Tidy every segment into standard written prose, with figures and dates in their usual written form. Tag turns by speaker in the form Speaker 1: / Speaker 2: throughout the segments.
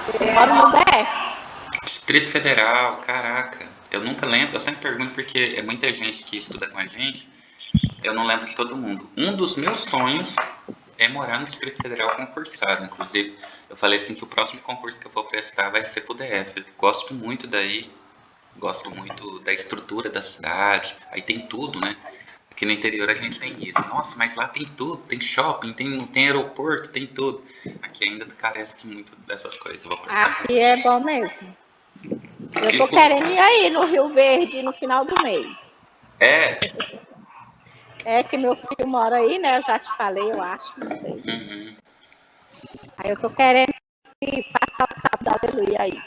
Speaker 1: Eu moro no DF.
Speaker 2: Distrito Federal, caraca. Eu nunca lembro, eu sempre pergunto porque é muita gente que estuda com a gente, eu não lembro de todo mundo. Um dos meus sonhos é morar no Distrito Federal concursado, inclusive. Eu falei assim que o próximo concurso que eu for prestar vai ser pro DF. Eu gosto muito daí, gosto muito da estrutura da cidade. Aí tem tudo, né? Aqui no interior a gente tem isso. Nossa, mas lá tem tudo, tem shopping, tem aeroporto, tem tudo. Aqui ainda carece muito dessas coisas. Eu vou prestar
Speaker 1: Aqui
Speaker 2: concurso.
Speaker 1: é bom mesmo. Eu tô
Speaker 2: E,
Speaker 1: querendo ir aí no Rio Verde no final do mês.
Speaker 2: é,
Speaker 1: É que meu filho mora aí, né? Eu já te falei, eu acho, não sei.
Speaker 2: uhum.
Speaker 1: Aí eu tô querendo ir passar o sábado da aleluia aí.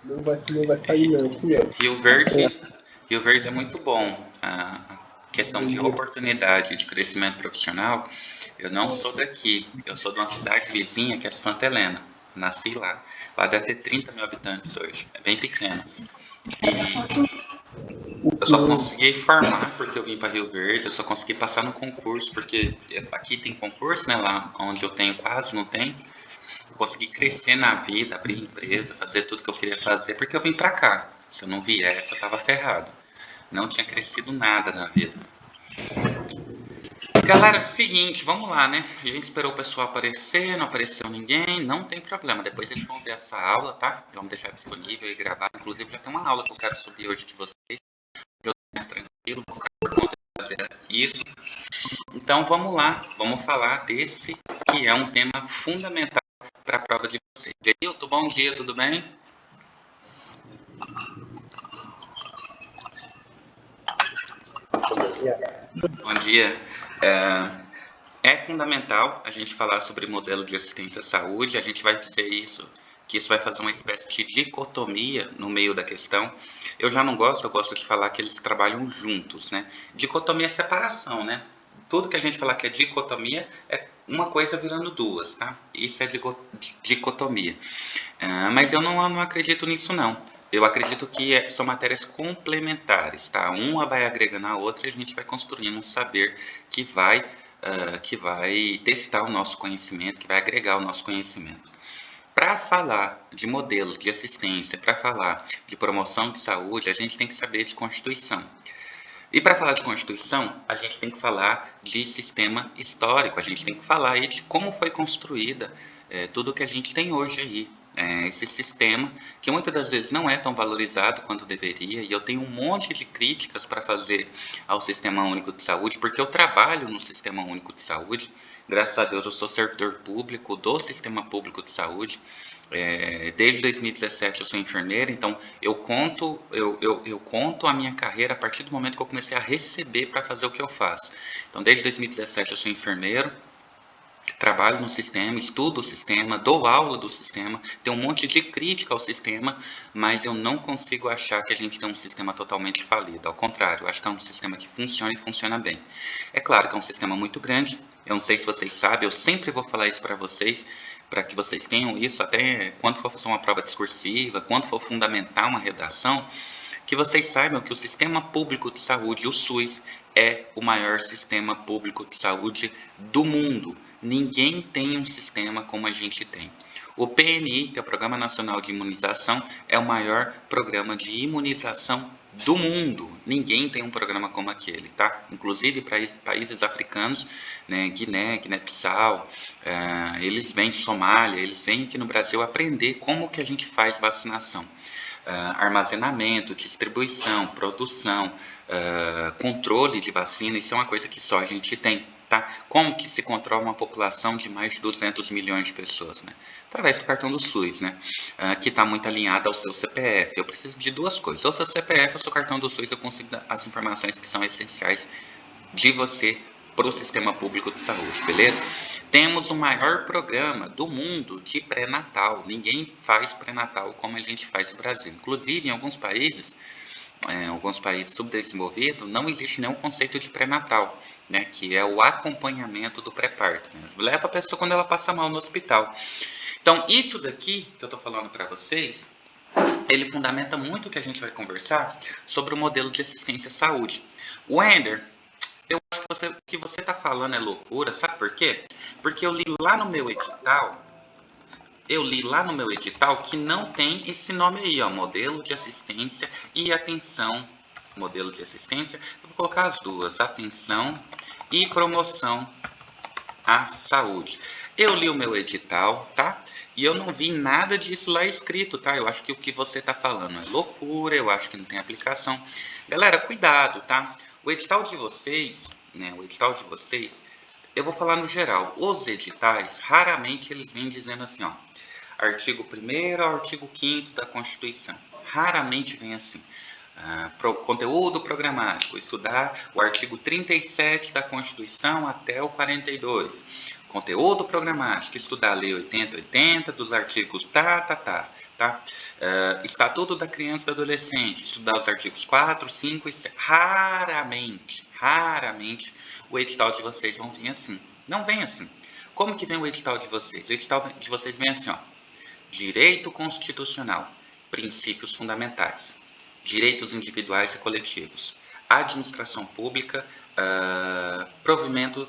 Speaker 3: Não vai sair não, fiel.
Speaker 2: Rio Verde, Rio Verde é muito bom. A questão de oportunidade de crescimento profissional, eu não sou daqui, eu sou de uma cidade vizinha que é Santa Helena. Nasci lá. Lá deve ter 30 mil habitantes hoje. É bem pequeno. E eu só consegui formar porque eu vim para Rio Verde, eu só consegui passar no concurso porque aqui tem concurso, né? Lá onde eu tenho quase não tem. Eu consegui crescer na vida, abrir empresa, fazer tudo que eu queria fazer porque eu vim para cá. Se eu não viesse, eu tava ferrado. Não tinha crescido nada na vida. Galera, seguinte, vamos lá, né? A gente esperou o pessoal aparecer, não apareceu ninguém, não tem problema. Depois eles vão ver essa aula, tá? Vamos deixar disponível e gravar. Inclusive, já tem uma aula que eu quero subir hoje de vocês. Eu tô mais tranquilo, vou ficar por conta de fazer isso. Então, vamos lá, vamos falar desse que é um tema fundamental para a prova de vocês. Edilton, bom dia, tudo bem? Bom dia. É fundamental a gente falar sobre modelo de assistência à saúde. A gente vai dizer isso, que isso vai fazer uma espécie de dicotomia no meio da questão. Eu já não gosto, eu gosto de falar que eles trabalham juntos, né? Dicotomia é separação, né? Tudo que a gente falar que é dicotomia é uma coisa virando duas, tá? Isso é dicotomia. Mas eu não acredito nisso, não. Eu acredito que são matérias complementares, tá? Uma vai agregando a outra e a gente vai construindo um saber que vai testar o nosso conhecimento, que vai agregar o nosso conhecimento. Para falar de modelos de assistência, para falar de promoção de saúde, a gente tem que saber de Constituição. E para falar de Constituição, a gente tem que falar de sistema histórico, a gente tem que falar aí de como foi construída tudo que a gente tem hoje aí. Esse sistema que muitas das vezes não é tão valorizado quanto deveria, e eu tenho um monte de críticas para fazer ao Sistema Único de Saúde, porque eu trabalho no Sistema Único de Saúde, graças a Deus eu sou servidor público do Sistema Público de Saúde, desde 2017 eu sou enfermeira, então eu conto a minha carreira a partir do momento que eu comecei a receber para fazer o que eu faço. Então, desde 2017 eu sou enfermeiro, trabalho no sistema, estudo o sistema, dou aula do sistema, tenho um monte de crítica ao sistema, mas eu não consigo achar que a gente tem um sistema totalmente falido. Ao contrário, eu acho que é um sistema que funciona e funciona bem. É claro que é um sistema muito grande, eu não sei se vocês sabem, eu sempre vou falar isso para que vocês tenham isso, até quando for fazer uma prova discursiva, quando for fundamentar uma redação, que vocês saibam que o Sistema Público de Saúde, o SUS, é o maior sistema público de saúde do mundo. Ninguém tem um sistema como a gente tem. O PNI, que é o Programa Nacional de Imunização, é o maior programa de imunização do mundo. Ninguém tem um programa como aquele, tá? Inclusive países africanos, né, Guiné-Bissau, eles vêm, Somália, eles vêm aqui no Brasil aprender como que a gente faz vacinação. Armazenamento, distribuição, produção, controle de vacina, isso é uma coisa que só a gente tem. Tá? Como que se controla uma população de mais de 200 milhões de pessoas? Né? Através do cartão do SUS, né? Que está muito alinhado ao seu CPF. Eu preciso de duas coisas, ou seu CPF ou seu cartão do SUS, eu consigo dar as informações que são essenciais de você para o sistema público de saúde, beleza? Temos o maior programa do mundo de pré-natal. Ninguém faz pré-natal como a gente faz no Brasil. Inclusive, em alguns países subdesenvolvidos, não existe nenhum conceito de pré-natal, né, que é o acompanhamento do pré-parto. Né? Leva a pessoa quando ela passa mal no hospital. Então, isso daqui que eu estou falando para vocês, ele fundamenta muito o que a gente vai conversar sobre o modelo de assistência à saúde. Wender, eu acho que você está falando é loucura, sabe por quê? Porque eu li lá no meu edital eu li lá no meu edital que não tem esse nome aí, ó, modelo de assistência e atenção, modelo de assistência, eu vou colocar as duas, atenção e promoção à saúde. Eu li o meu edital, tá? E eu não vi nada disso lá escrito, tá? Eu acho que o que você tá falando é loucura, eu acho que não tem aplicação. Galera, cuidado, tá? O edital de vocês, né? O edital de vocês, eu vou falar no geral. Os editais, raramente eles vêm dizendo assim, ó. Artigo 1º ao artigo 5º da Constituição. Raramente vem assim. Conteúdo programático, estudar o artigo 37 da Constituição até o 42. Conteúdo programático, estudar a Lei 8080 dos artigos tá? Estatuto da Criança e do Adolescente, estudar os artigos 4, 5 e 7. Raramente o edital de vocês vão vir assim. Não vem assim. Como que vem o edital de vocês? O edital de vocês vem assim, ó. Direito constitucional, princípios fundamentais, direitos individuais e coletivos, administração pública, provimento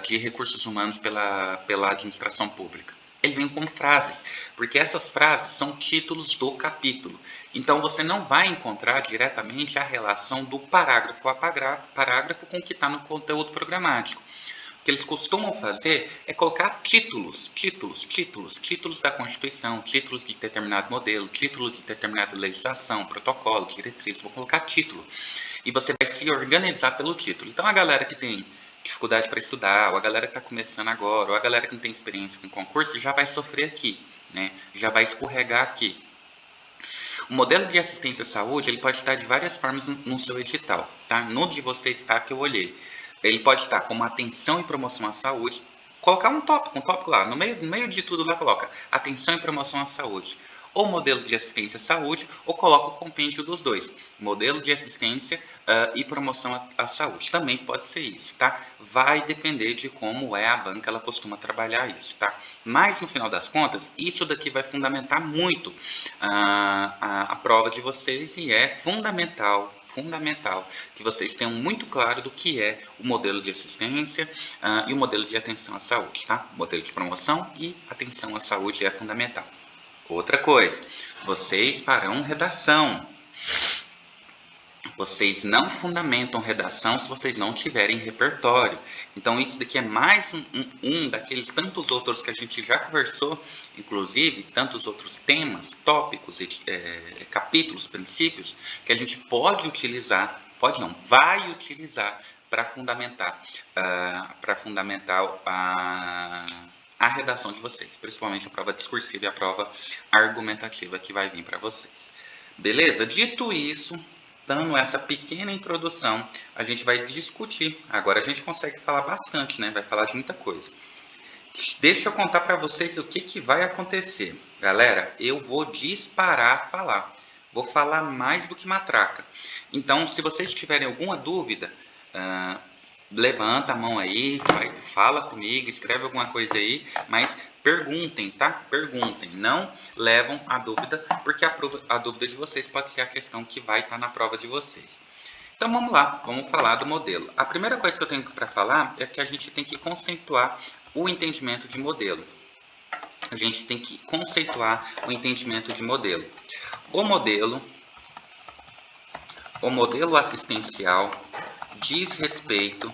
Speaker 2: de recursos humanos pela administração pública. Ele vem com frases, porque essas frases são títulos do capítulo. Então, você não vai encontrar diretamente a relação do parágrafo a parágrafo com o que está no conteúdo programático. O que eles costumam fazer é colocar títulos da Constituição, títulos de determinado modelo, título de determinada legislação, protocolo, diretriz, vou colocar título. E você vai se organizar pelo título. Então, a galera que tem dificuldade para estudar, ou a galera que está começando agora, ou a galera que não tem experiência com concurso, já vai sofrer aqui, né? Já vai escorregar aqui. O modelo de assistência à saúde, ele pode estar de várias formas no seu edital, tá? No de vocês está que eu olhei. Ele pode estar como atenção e promoção à saúde. Colocar um tópico lá. No meio de tudo lá coloca atenção e promoção à saúde. Ou modelo de assistência à saúde, ou coloca o compêndio dos dois. Modelo de assistência e promoção à saúde. Também pode ser isso, tá? Vai depender de como é a banca, ela costuma trabalhar isso, tá? Mas, no final das contas, isso daqui vai fundamentar muito a prova de vocês e é fundamental que vocês tenham muito claro do que é o modelo de assistência e o modelo de atenção à saúde, tá? O modelo de promoção e atenção à saúde é fundamental. Outra coisa, vocês farão redação. Vocês não fundamentam redação se vocês não tiverem repertório. Então, isso daqui é mais um daqueles tantos outros que a gente já conversou, inclusive tantos outros temas, tópicos, capítulos, princípios, que a gente pode utilizar, vai utilizar para fundamentar, a redação de vocês, principalmente a prova discursiva e a prova argumentativa que vai vir para vocês. Beleza? Dito isso, dando essa pequena introdução, a gente vai discutir. Agora a gente consegue falar bastante, né? Vai falar de muita coisa. Deixa eu contar para vocês o que vai acontecer. Galera, eu vou disparar a falar. Vou falar mais do que matraca. Então, se vocês tiverem alguma dúvida, levanta a mão aí, fala comigo, escreve alguma coisa aí, mas perguntem, tá? Perguntem, não levam a dúvida, porque a dúvida de vocês pode ser a questão que vai estar na prova de vocês. Então vamos lá, vamos falar do modelo. A primeira coisa que eu tenho para falar é que a gente tem que conceituar o entendimento de modelo. A gente tem que conceituar o entendimento de modelo. O modelo assistencial diz respeito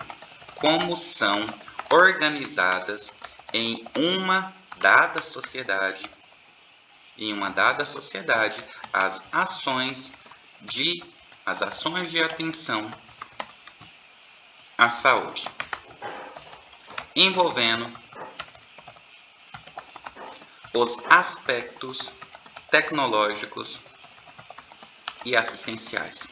Speaker 2: como são organizadas em uma dada sociedade, as ações de atenção à saúde, envolvendo os aspectos tecnológicos e assistenciais.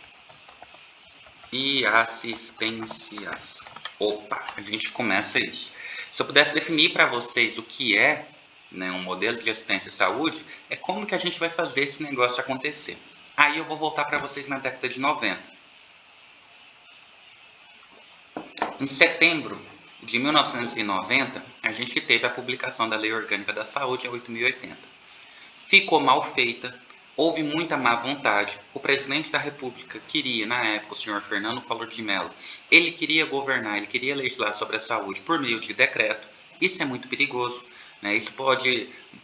Speaker 2: Opa, a gente começa isso. Se eu pudesse definir para vocês o que é, né, um modelo de assistência à saúde, é como que a gente vai fazer esse negócio acontecer. Aí eu vou voltar para vocês na década de 90. Em setembro de 1990, a gente teve a publicação da Lei Orgânica da Saúde, a 8.080. Ficou mal feita. Houve muita má vontade. O presidente da República queria, na época, o senhor Fernando Collor de Mello, ele queria governar, ele queria legislar sobre a saúde por meio de decreto. Isso é muito perigoso. né? Isso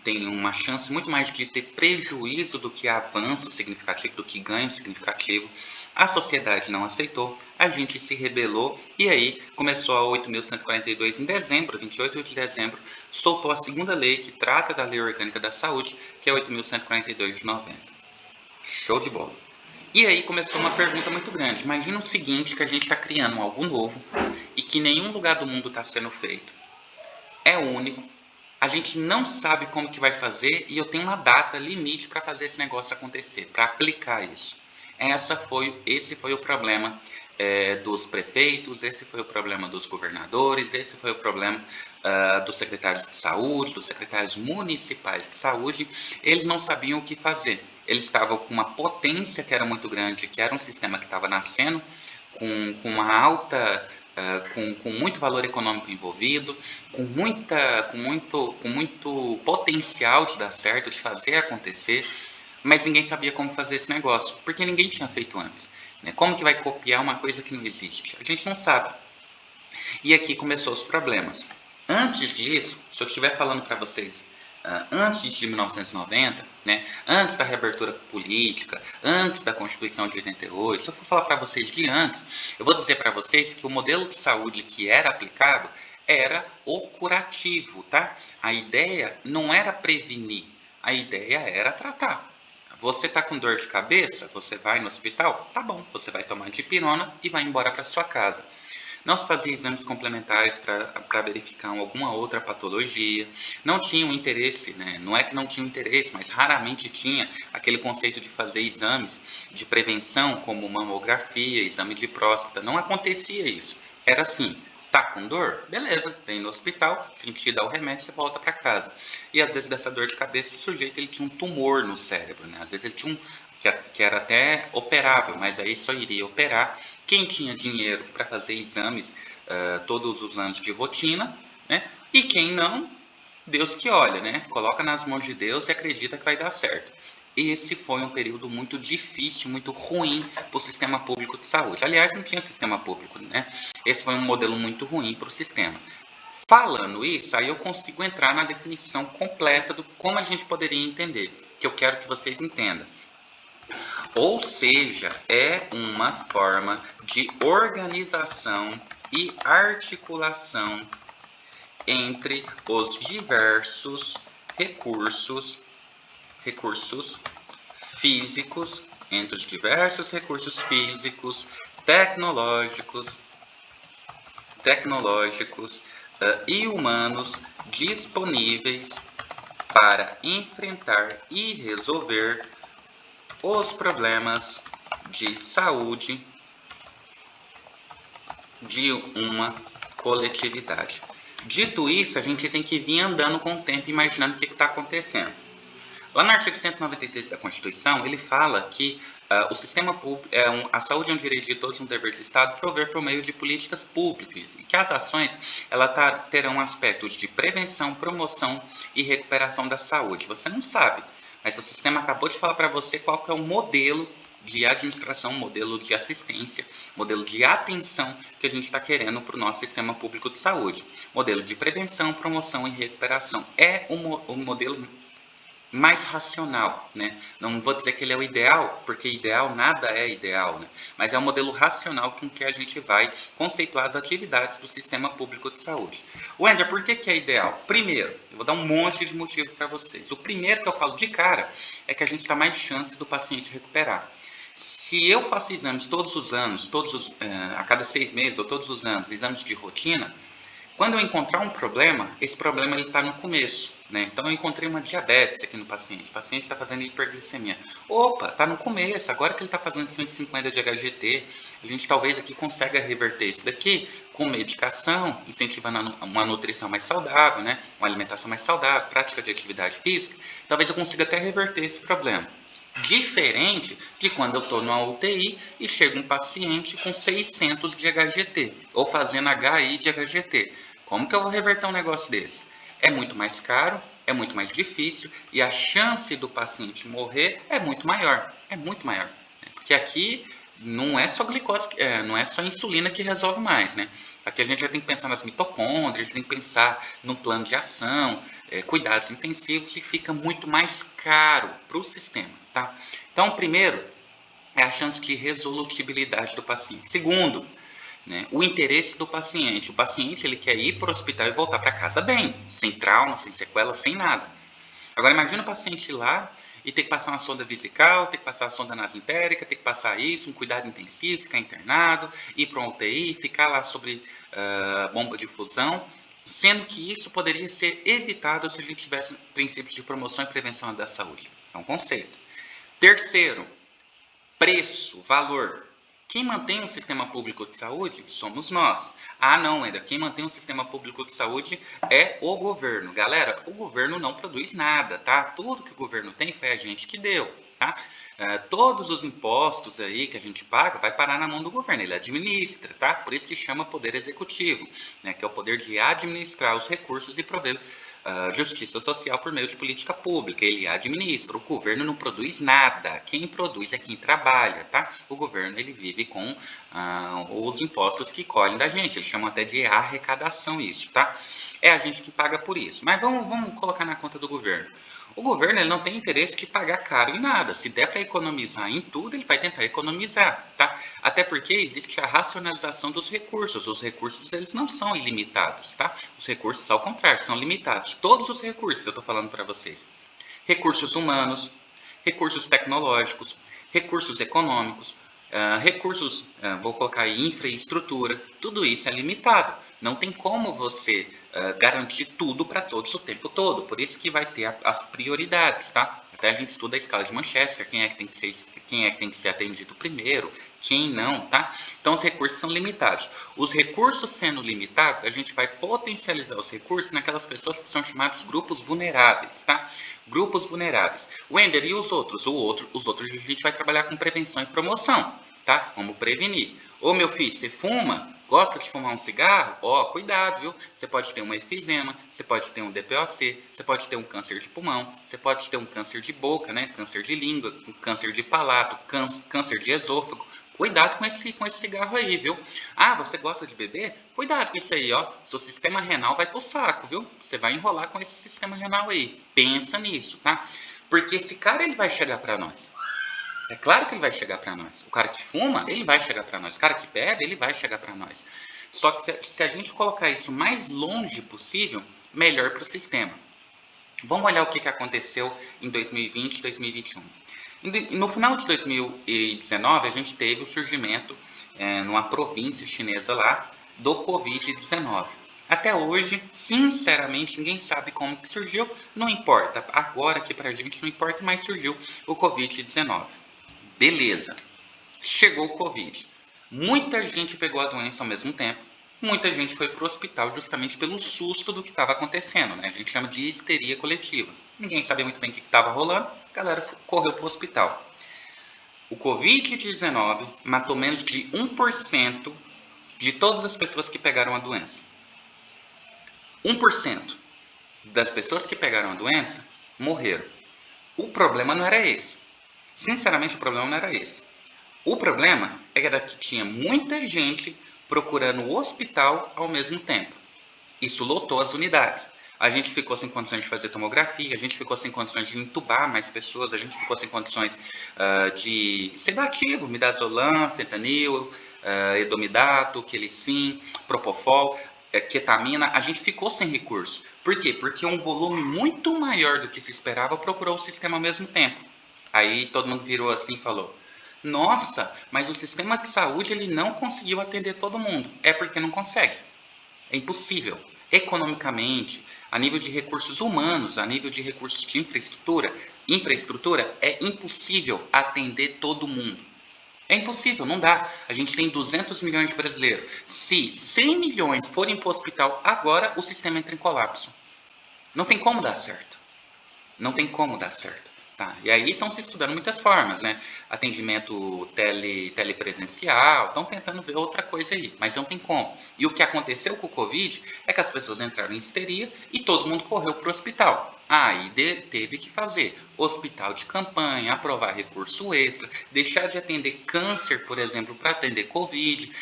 Speaker 2: tem uma chance muito mais de ter prejuízo do que avanço significativo, do que ganho significativo. A sociedade não aceitou, a gente se rebelou e aí começou a 8.142 em dezembro, 28 de dezembro, soltou a segunda lei que trata da Lei Orgânica da Saúde, que é 8.142 de 90. Show de bola. E aí começou uma pergunta muito grande. Imagina o seguinte, que a gente está criando algo novo e que nenhum lugar do mundo está sendo feito. É único. A gente não sabe como que vai fazer e eu tenho uma data limite para fazer esse negócio acontecer, para aplicar isso. Esse foi o problema dos prefeitos, esse foi o problema dos governadores, esse foi o problema dos secretários de saúde, dos secretários municipais de saúde. Eles não sabiam o que fazer. Eles estavam com uma potência que era muito grande, que era um sistema que estava nascendo, com uma alta... com muito valor econômico envolvido, com muito potencial de dar certo, de fazer acontecer, mas ninguém sabia como fazer esse negócio, porque ninguém tinha feito antes. Né? Como que vai copiar uma coisa que não existe? A gente não sabe. E aqui começou os problemas. Antes disso, se eu estiver falando para vocês antes de 1990, né, antes da reabertura política, antes da Constituição de 88, se eu for falar para vocês de antes, eu vou dizer para vocês que o modelo de saúde que era aplicado era o curativo, tá? A ideia não era prevenir, a ideia era tratar. Você está com dor de cabeça, você vai no hospital, tá bom, você vai tomar dipirona e vai embora para sua casa. Não se fazia exames complementares para verificar alguma outra patologia. Não tinham interesse, né? Não é que não tinham interesse, mas raramente tinha aquele conceito de fazer exames de prevenção, como mamografia, exame de próstata. Não acontecia isso. Era assim, tá com dor? Beleza, vem no hospital, a gente te dá o remédio e você volta para casa. E às vezes dessa dor de cabeça, o sujeito ele tinha um tumor no cérebro, né? Às vezes ele tinha que era até operável, mas aí só iria operar quem tinha dinheiro para fazer exames todos os anos de rotina, né? E quem não, Deus que olha, né? Coloca nas mãos de Deus e acredita que vai dar certo. Esse foi um período muito difícil, muito ruim para o sistema público de saúde. Aliás, não tinha sistema público, né? Esse foi um modelo muito ruim para o sistema. Falando isso, aí eu consigo entrar na definição completa do como a gente poderia entender, que eu quero que vocês entendam. Ou seja, é uma forma de organização e articulação entre os diversos recursos físicos, entre os diversos recursos físicos, tecnológicos e humanos disponíveis para enfrentar e resolver os problemas de saúde de uma coletividade. Dito isso, a gente tem que vir andando com o tempo, imaginando o que está acontecendo. Lá no artigo 196 da Constituição, ele fala que o sistema público, a saúde é um direito de todos, um dever do Estado, prover por meio de políticas públicas, e que as ações terão aspectos de prevenção, promoção e recuperação da saúde. Você não sabe, mas o sistema acabou de falar para você qual que é o modelo de administração, modelo de assistência, modelo de atenção que a gente está querendo para o nosso sistema público de saúde. Modelo de prevenção, promoção e recuperação. É o modelo mais racional, né? Não vou dizer que ele é o ideal, porque ideal nada é ideal, né? Mas é um modelo racional com que a gente vai conceituar as atividades do sistema público de saúde. Wender, por que é ideal? Primeiro, eu vou dar um monte de motivo para vocês. O primeiro que eu falo de cara é que a gente dá mais chance do paciente recuperar. Se eu faço exames todos os anos, a cada 6 meses ou todos os anos, exames de rotina, quando eu encontrar um problema, esse problema está no começo, né? Então eu encontrei uma diabetes aqui no paciente. O paciente está fazendo hiperglicemia. Opa, está no começo. Agora que ele está fazendo 150 de HGT, a gente talvez aqui consiga reverter isso daqui com medicação, incentivando uma nutrição mais saudável, né? Uma alimentação mais saudável, prática de atividade física. Talvez eu consiga até reverter esse problema. Diferente de quando eu estou numa UTI e chega um paciente com 600 de HGT, ou fazendo HI de HGT. Como que eu vou reverter um negócio desse? É muito mais caro, é muito mais difícil, e a chance do paciente morrer é muito maior. É muito maior. Né? Porque aqui não é só glicose, não é só insulina que resolve mais, né? Aqui a gente já tem que pensar nas mitocôndrias, tem que pensar no plano de ação, cuidados intensivos e fica muito mais caro para o sistema, tá? Então, primeiro, é a chance de resolutibilidade do paciente. Segundo, né, o interesse do paciente. O paciente ele quer ir para o hospital e voltar para casa bem, sem trauma, sem sequela, sem nada. Agora, imagina o paciente ir lá e ter que passar uma sonda vesical, ter que passar a sonda nasentérica, ter que passar isso, um cuidado intensivo, ficar internado, ir para uma UTI, ficar lá sobre bomba de infusão, sendo que isso poderia ser evitado se a gente tivesse princípios de promoção e prevenção da saúde. É um conceito. Terceiro, preço, valor. Quem mantém um sistema público de saúde somos nós. Ah, não, ainda quem mantém um sistema público de saúde é o governo. Galera, o governo não produz nada, tá? Tudo que o governo tem foi a gente que deu, tá? Todos os impostos aí que a gente paga vai parar na mão do governo, ele administra, tá? Por isso que chama poder executivo, né? Que é o poder de administrar os recursos e prover justiça social por meio de política pública. Ele administra. O governo não produz nada. Quem produz é quem trabalha, tá? O governo ele vive com os impostos que colhem da gente. Eles chamam até de arrecadação isso, tá? É a gente que paga por isso. Mas vamos colocar na conta do governo. O governo ele não tem interesse de pagar caro em nada. Se der para economizar em tudo, ele vai tentar economizar, tá? Até porque existe a racionalização dos recursos. Os recursos eles não são ilimitados, tá? Os recursos, ao contrário, são limitados. Todos os recursos, eu estou falando para vocês. Recursos humanos, recursos tecnológicos, recursos econômicos, recursos, vou colocar aí, infraestrutura, tudo isso é limitado. Não tem como você garantir tudo para todos o tempo todo. Por isso que vai ter as prioridades, tá? Até a gente estuda a escala de Manchester, quem é que tem que ser atendido primeiro, quem não, tá? Então, os recursos são limitados. Os recursos sendo limitados, a gente vai potencializar os recursos naquelas pessoas que são chamados grupos vulneráveis, tá? Grupos vulneráveis. Wender, e os outros? Os outros a gente vai trabalhar com prevenção e promoção, tá? Como prevenir. Ô, meu filho, você fuma? Gosta de fumar um cigarro? Ó, cuidado, viu? Você pode ter um efizema, você pode ter um DPOC, você pode ter um câncer de pulmão, você pode ter um câncer de boca, né? Câncer de língua, câncer de palato, câncer de esôfago. Cuidado com esse cigarro aí, viu? Ah, você gosta de beber? Cuidado com isso aí, ó. Seu sistema renal vai pro saco, viu? Você vai enrolar com esse sistema renal aí. Pensa nisso, tá? Porque esse cara, ele vai chegar para nós. É claro que ele vai chegar para nós. O cara que fuma, ele vai chegar para nós. O cara que bebe, ele vai chegar para nós. Só que se a gente colocar isso o mais longe possível, melhor para o sistema. Vamos olhar o que aconteceu em 2020 e 2021. No final de 2019, a gente teve o surgimento numa província chinesa lá do Covid-19. Até hoje, sinceramente, ninguém sabe como que surgiu. Não importa. Agora aqui pra gente não importa, mas surgiu o Covid-19. Beleza. Chegou o Covid. Muita gente pegou a doença ao mesmo tempo. Muita gente foi para o hospital justamente pelo susto do que estava acontecendo, né? A gente chama de histeria coletiva. Ninguém sabia muito bem o que estava rolando, a galera correu para o hospital. O Covid-19 matou menos de 1% de todas as pessoas que pegaram a doença. 1% das pessoas que pegaram a doença morreram. O problema não era esse. Sinceramente, o problema não era esse. O problema era que tinha muita gente procurando o hospital ao mesmo tempo. Isso lotou as unidades. A gente ficou sem condições de fazer tomografia, a gente ficou sem condições de entubar mais pessoas, a gente ficou sem condições de sedativo, midazolam, fentanil, edomidato, quelicin, propofol, ketamina. A gente ficou sem recurso. Por quê? Porque um volume muito maior do que se esperava procurou o sistema ao mesmo tempo. Aí todo mundo virou assim e falou: nossa, mas o sistema de saúde ele não conseguiu atender todo mundo. É porque não consegue. É impossível. Economicamente, a nível de recursos humanos, a nível de recursos de infraestrutura, é impossível atender todo mundo. É impossível, não dá. A gente tem 200 milhões de brasileiros. Se 100 milhões forem para o hospital agora, o sistema entra em colapso. Não tem como dar certo. Não tem como dar certo. Tá? E aí estão se estudando muitas formas, né? Atendimento telepresencial, estão tentando ver outra coisa aí, mas não tem como. E o que aconteceu com o Covid é que as pessoas entraram em histeria e todo mundo correu para o hospital. Aí teve que fazer hospital de campanha, aprovar recurso extra, deixar de atender câncer, por exemplo, para atender Covid,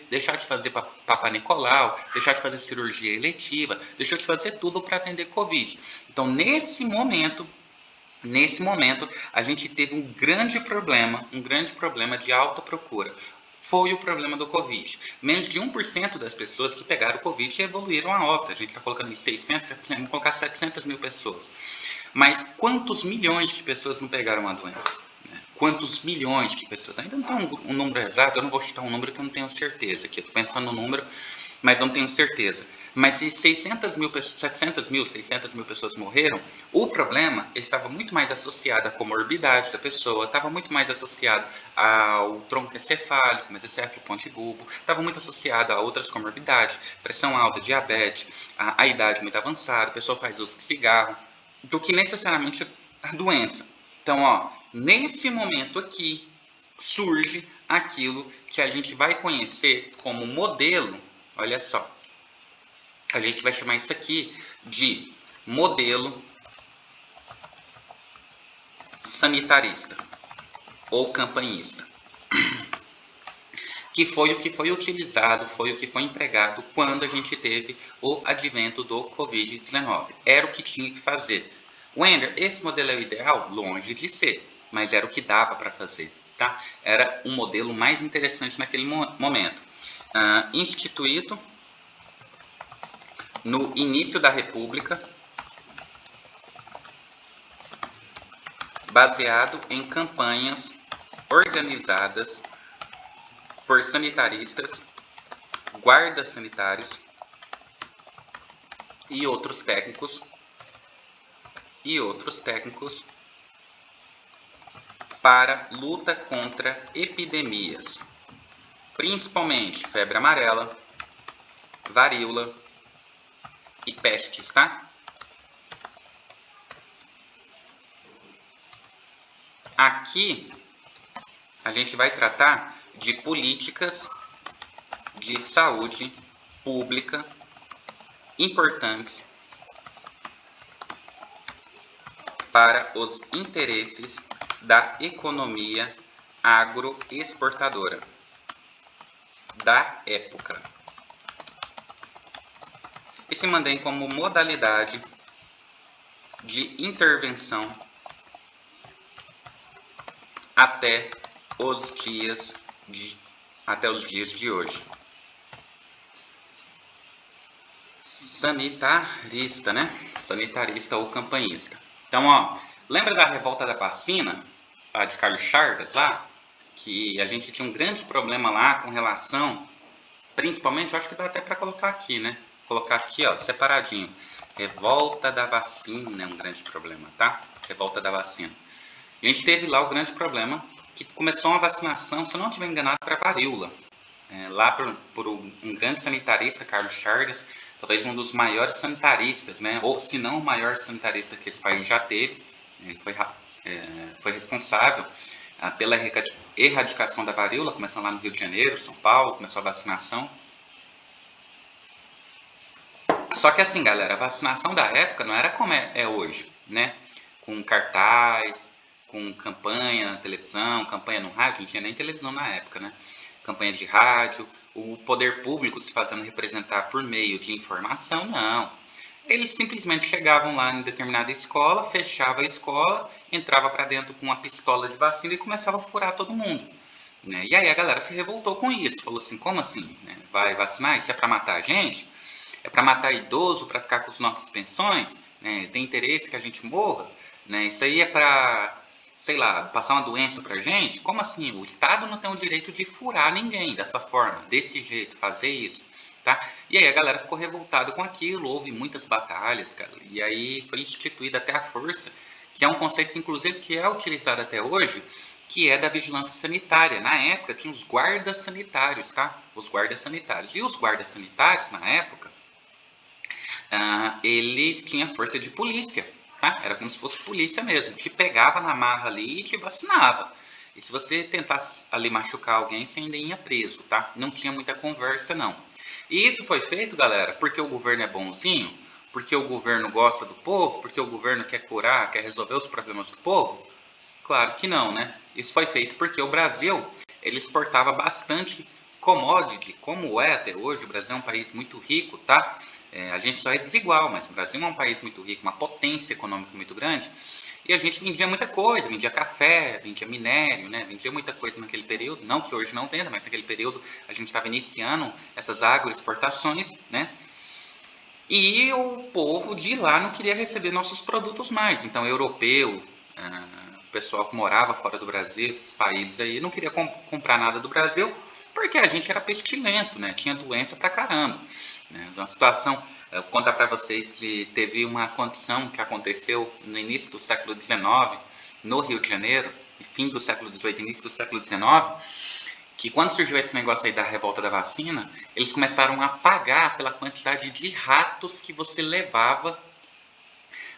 Speaker 2: deixar de fazer Papa Nicolau, deixar de fazer cirurgia eletiva, deixou de fazer tudo para atender Covid. Então, nesse momento, a gente teve um grande problema de alta procura. Foi o problema do Covid. Menos de 1% das pessoas que pegaram o Covid evoluíram a óbito. A gente está colocando em 600, 700, vamos colocar 700 mil pessoas. Mas quantos milhões de pessoas não pegaram a doença? Quantos milhões de pessoas? Ainda não tem um número exato, eu não vou chutar um número que eu não tenho certeza. Aqui eu estou pensando no número, mas não tenho certeza. Mas se 700 mil, 600 mil pessoas morreram, o problema estava muito mais associado à comorbidade da pessoa, estava muito mais associado ao tronco encefálico, mesocéfalo, ponte-bulbo, estava muito associado a outras comorbidades, pressão alta, diabetes, a idade muito avançada, a pessoa faz uso de cigarro, do que necessariamente a doença. Então, ó, nesse momento aqui, surge aquilo que a gente vai conhecer como modelo, olha só, a gente vai chamar isso aqui de modelo sanitarista ou campanhista, que foi o que foi utilizado, foi o que foi empregado quando a gente teve o advento do Covid-19. Era o que tinha que fazer. Wender, esse modelo é o ideal? Longe de ser, mas era o que dava para fazer, tá? Era um modelo mais interessante naquele momento. Instituído no início da República, baseado em campanhas organizadas por sanitaristas, guardas sanitários e outros técnicos para luta contra epidemias, principalmente febre amarela, varíola e pestes, tá? Aqui a gente vai tratar de políticas de saúde pública importantes para os interesses da economia agroexportadora da época. E se mantém como modalidade de intervenção até os dias de hoje. Sanitarista, né? Sanitarista ou campanhista. Então, ó, lembra da revolta da vacina, lá de Carlos Chagas, lá? Que a gente tinha um grande problema lá com relação, principalmente, eu acho que dá até para colocar aqui, né? Colocar aqui, ó, separadinho. Revolta da vacina é um grande problema, tá? Revolta da vacina. E a gente teve lá o grande problema, que começou uma vacinação, se eu não estiver enganado, para varíola. Lá por um grande sanitarista, Carlos Chagas, talvez um dos maiores sanitaristas, né? Ou se não o maior sanitarista que esse país já teve. Ele foi responsável pela erradicação da varíola, começando lá no Rio de Janeiro, São Paulo, começou a vacinação. Só que assim, galera, a vacinação da época não era como é hoje, né? Com cartaz, com campanha na televisão, campanha no rádio, não tinha nem televisão na época, né? Campanha de rádio, o poder público se fazendo representar por meio de informação, não. Eles simplesmente chegavam lá em determinada escola, fechava a escola, entrava para dentro com uma pistola de vacina e começava a furar todo mundo. Né? E aí a galera se revoltou com isso, falou assim, como assim? Né? Vai vacinar? Isso é para matar a gente? É para matar idoso, para ficar com as nossas pensões? Né? Tem interesse que a gente morra? Né? Isso aí é para, sei lá, passar uma doença pra gente? Como assim? O Estado não tem o direito de furar ninguém dessa forma, desse jeito, fazer isso, tá? E aí a galera ficou revoltada com aquilo, houve muitas batalhas, cara, e aí foi instituída até a força, que é um conceito que, inclusive, que é utilizado até hoje, que é da vigilância sanitária. Na época tinha os guardas sanitários, tá? Os guardas sanitários. E os guardas sanitários, na época, eles tinham força de polícia. tá? Era como se fosse polícia mesmo, te pegava na marra ali e te vacinava. E se você tentasse ali machucar alguém, você ainda ia preso, tá? Não tinha muita conversa, não. E isso foi feito, galera, porque o governo é bonzinho, porque o governo gosta do povo, porque o governo quer curar, quer resolver os problemas do povo? Claro que não, né? Isso foi feito porque o Brasil, ele exportava bastante commodity, como é até hoje. O Brasil é um país muito rico, tá? A gente só é desigual, mas o Brasil é um país muito rico, uma potência econômica muito grande. E a gente vendia muita coisa, vendia café, vendia minério, né? Vendia muita coisa naquele período. Não que hoje não venda, mas naquele período a gente estava iniciando essas agroexportações, né? E o povo de lá não queria receber nossos produtos mais. Então, europeu, o pessoal que morava fora do Brasil, esses países aí, não queria comprar nada do Brasil, porque a gente era pestilento, né? Tinha doença pra caramba. Né? Uma situação, eu vou contar para vocês que teve uma condição que aconteceu no início do século XIX, no Rio de Janeiro, fim do século XVIII, início do século XIX, que quando surgiu esse negócio aí da revolta da vacina, eles começaram a pagar pela quantidade de ratos que você levava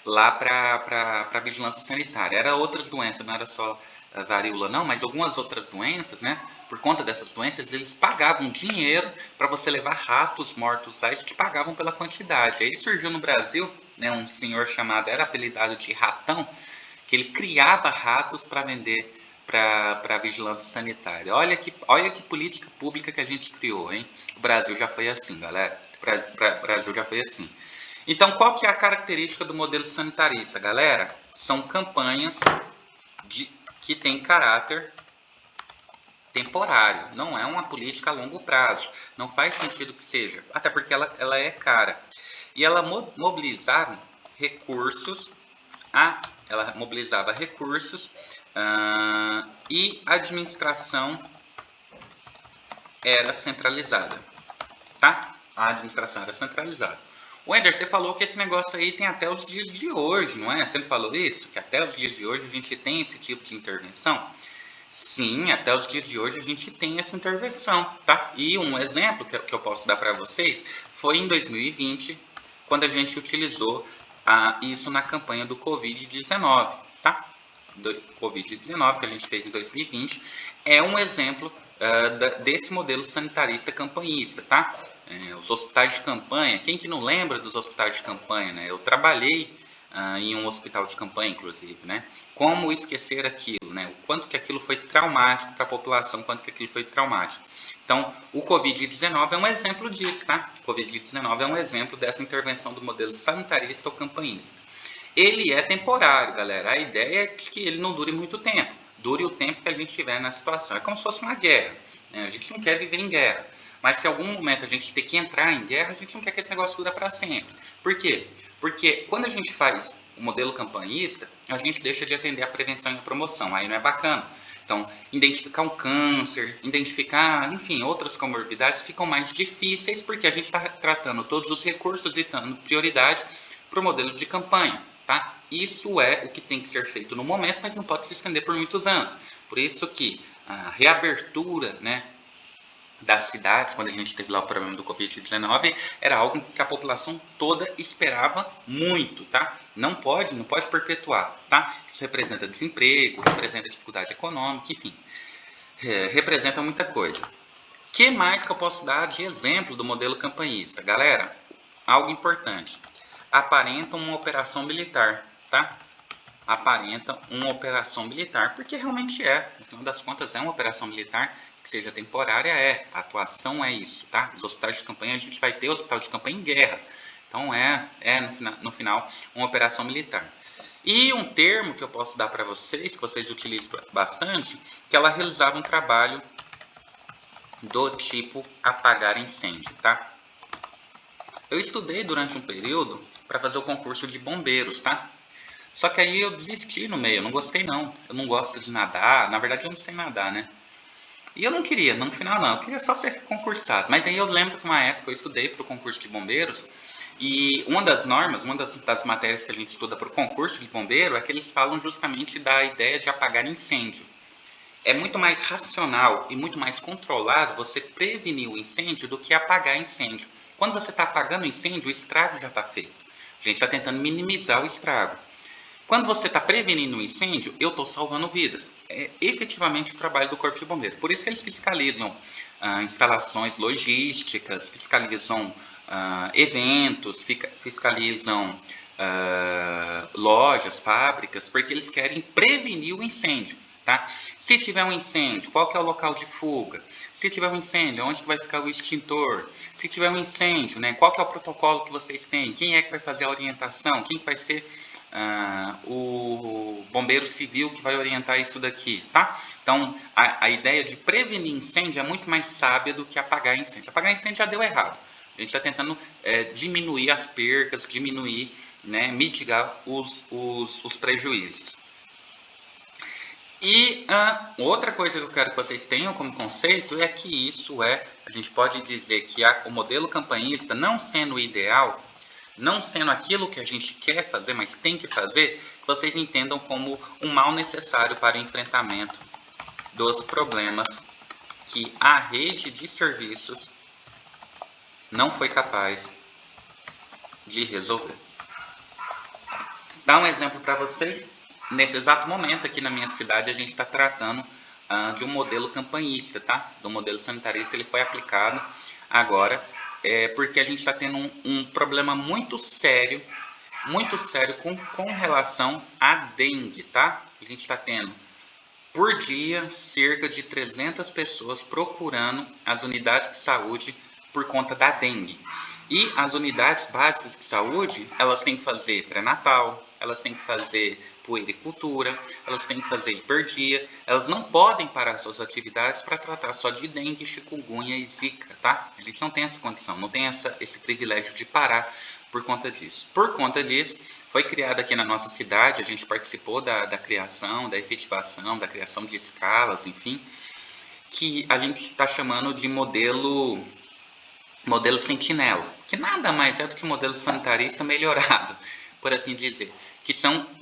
Speaker 2: lá para a vigilância sanitária. Era outras doenças, não era só a varíola não, mas algumas outras doenças, né? Por conta dessas doenças, eles pagavam dinheiro para você levar ratos mortos aí, que pagavam pela quantidade. Aí surgiu no Brasil, né, um senhor chamado, era apelidado de Ratão, que ele criava ratos para vender para a vigilância sanitária. Olha que política pública que a gente criou, hein? O Brasil já foi assim, galera. O Brasil já foi assim. Então, qual que é a característica do modelo sanitarista, galera? São campanhas que têm caráter temporário. Não é uma política a longo prazo. Não faz sentido que seja. Até porque ela é cara. E ela mobilizava recursos e a administração era centralizada, tá? A administração era centralizada. Wender, você falou que esse negócio aí tem até os dias de hoje, não é? Você não falou isso? Que até os dias de hoje a gente tem esse tipo de intervenção? Sim, até os dias de hoje a gente tem essa intervenção, tá? E um exemplo que eu posso dar para vocês foi em 2020, quando a gente utilizou isso na campanha do Covid-19, tá? Do Covid-19 que a gente fez em 2020, é um exemplo desse modelo sanitarista campanhista, tá? Os hospitais de campanha, quem que não lembra dos hospitais de campanha, né? Eu trabalhei em um hospital de campanha, inclusive, né? Como esquecer aquilo, né? O quanto que aquilo foi traumático para a população, quanto que aquilo foi traumático. Então, o Covid-19 é um exemplo disso, tá? O Covid-19 é um exemplo dessa intervenção do modelo sanitarista ou campanhista. Ele é temporário, galera. A ideia é que ele não dure muito tempo. Dure o tempo que a gente estiver na situação. É como se fosse uma guerra, né? A gente não quer viver em guerra. Mas se em algum momento a gente tem que entrar em guerra, a gente não quer que esse negócio dure para sempre. Por quê? Porque quando a gente faz o modelo campanhista, a gente deixa de atender a prevenção e a promoção. Aí não é bacana. Então, identificar um câncer, identificar, enfim, outras comorbidades ficam mais difíceis porque a gente está tratando todos os recursos e dando prioridade para o modelo de campanha, tá? Isso é o que tem que ser feito no momento, mas não pode se estender por muitos anos. Por isso que a reabertura, né, das cidades, quando a gente teve lá o problema do Covid-19, era algo que a população toda esperava muito, tá? Não pode perpetuar, tá? Isso representa desemprego, representa dificuldade econômica, enfim, representa muita coisa. O que mais que eu posso dar de exemplo do modelo campanhista? Galera, algo importante. Aparenta uma operação militar, tá? Aparenta uma operação militar, porque realmente é, no final das contas é uma operação militar, que seja temporária, a atuação é isso, tá? Os hospitais de campanha, a gente vai ter hospital de campanha em guerra, então no final uma operação militar. E um termo que eu posso dar para vocês, que vocês utilizam bastante, que ela realizava um trabalho do tipo apagar incêndio, tá? Eu estudei durante um período para fazer o concurso de bombeiros, tá? Só que aí eu desisti no meio, eu não gostei não. Eu não gosto de nadar, na verdade eu não sei nadar, né? E eu não queria, no final não, eu queria só ser concursado. Mas aí eu lembro que uma época eu estudei para o concurso de bombeiros e uma das normas, uma das matérias que a gente estuda para o concurso de bombeiro é que eles falam justamente da ideia de apagar incêndio. É muito mais racional e muito mais controlado você prevenir o incêndio do que apagar incêndio. Quando você está apagando o incêndio, o estrago já está feito. A gente está tentando minimizar o estrago. Quando você está prevenindo um incêndio, eu estou salvando vidas. É efetivamente o trabalho do Corpo de Bombeiro. Por isso que eles fiscalizam instalações logísticas, fiscalizam eventos, fiscalizam lojas, fábricas, porque eles querem prevenir o incêndio. Tá? Se tiver um incêndio, qual que é o local de fuga? Se tiver um incêndio, onde que vai ficar o extintor? Se tiver um incêndio, né, qual que é o protocolo que vocês têm? Quem é que vai fazer a orientação? Quem vai ser o bombeiro civil que vai orientar isso daqui, tá? Então, a ideia de prevenir incêndio é muito mais sábia do que apagar incêndio. Apagar incêndio já deu errado. A gente está tentando diminuir as percas, diminuir, né, mitigar os prejuízos. E outra coisa que eu quero que vocês tenham como conceito é que isso a gente pode dizer que o modelo campanhista, não sendo o ideal, não sendo aquilo que a gente quer fazer, mas tem que fazer, vocês entendam como um mal necessário para o enfrentamento dos problemas que a rede de serviços não foi capaz de resolver. Dá um exemplo para vocês. Nesse exato momento, aqui na minha cidade, a gente está tratando de um modelo campanhista, tá? Do modelo sanitarista, ele foi aplicado agora, porque a gente está tendo um problema muito sério com relação à dengue, tá? A gente está tendo, por dia, cerca de 300 pessoas procurando as unidades de saúde por conta da dengue. E as unidades básicas de saúde, elas têm que fazer pré-natal, elas têm que fazer puericultura, elas têm que fazer hiperdia, elas não podem parar suas atividades para tratar só de dengue, chikungunya e zika, tá? A gente não tem essa condição, não tem esse privilégio de parar por conta disso. Por conta disso, foi criado aqui na nossa cidade, a gente participou da criação, da efetivação, da criação de escalas, enfim, que a gente está chamando de modelo sentinela, que nada mais é do que o modelo sanitarista melhorado, por assim dizer,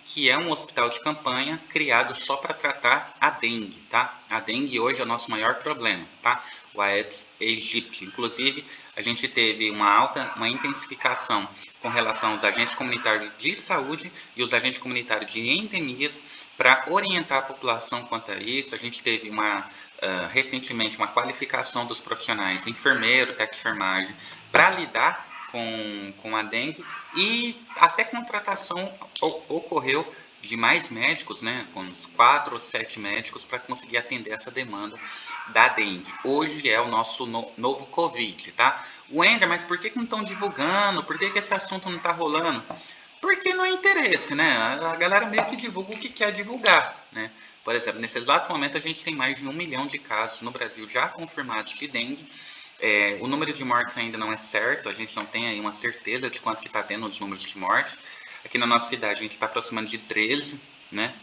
Speaker 2: que é um hospital de campanha criado só para tratar a dengue, tá? A dengue hoje é o nosso maior problema, tá? O Aedes aegypti. Inclusive, a gente teve uma intensificação com relação aos agentes comunitários de saúde e os agentes comunitários de endemias para orientar a população quanto a isso. A gente teve recentemente uma qualificação dos profissionais enfermeiro, técnico de enfermagem, para lidar com a dengue, e até contratação ocorreu de mais médicos, né, com uns 4 ou 7 médicos para conseguir atender essa demanda da dengue. Hoje é o nosso novo Covid, tá? Wender, mas por que não estão divulgando? Por que esse assunto não está rolando? Porque não é interesse, né? A galera meio que divulga o que quer divulgar, né? Por exemplo, nesse exato momento a gente tem mais de 1 milhão de casos no Brasil já confirmados de dengue. O número de mortes ainda não é certo, a gente não tem aí uma certeza de quanto que está tendo os números de mortes. Aqui na nossa cidade a gente está aproximando de 13, né?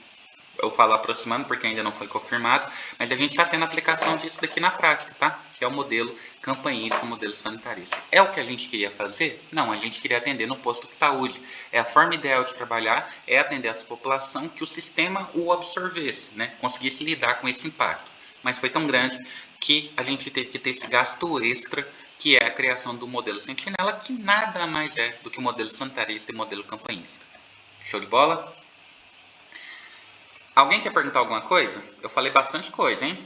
Speaker 2: Eu falo aproximando porque ainda não foi confirmado, mas a gente está tendo aplicação disso daqui na prática, tá? Que é o modelo campanhista, o modelo sanitarista. É o que a gente queria fazer? Não, a gente queria atender no posto de saúde. A forma ideal de trabalhar é atender essa população que o sistema o absorvesse, né? Conseguisse lidar com esse impacto. Mas foi tão grande que a gente teve que ter esse gasto extra, que é a criação do modelo sentinela, que nada mais é do que o modelo sanitarista e o modelo campanhista. Show de bola? Alguém quer perguntar alguma coisa? Eu falei bastante coisa, hein?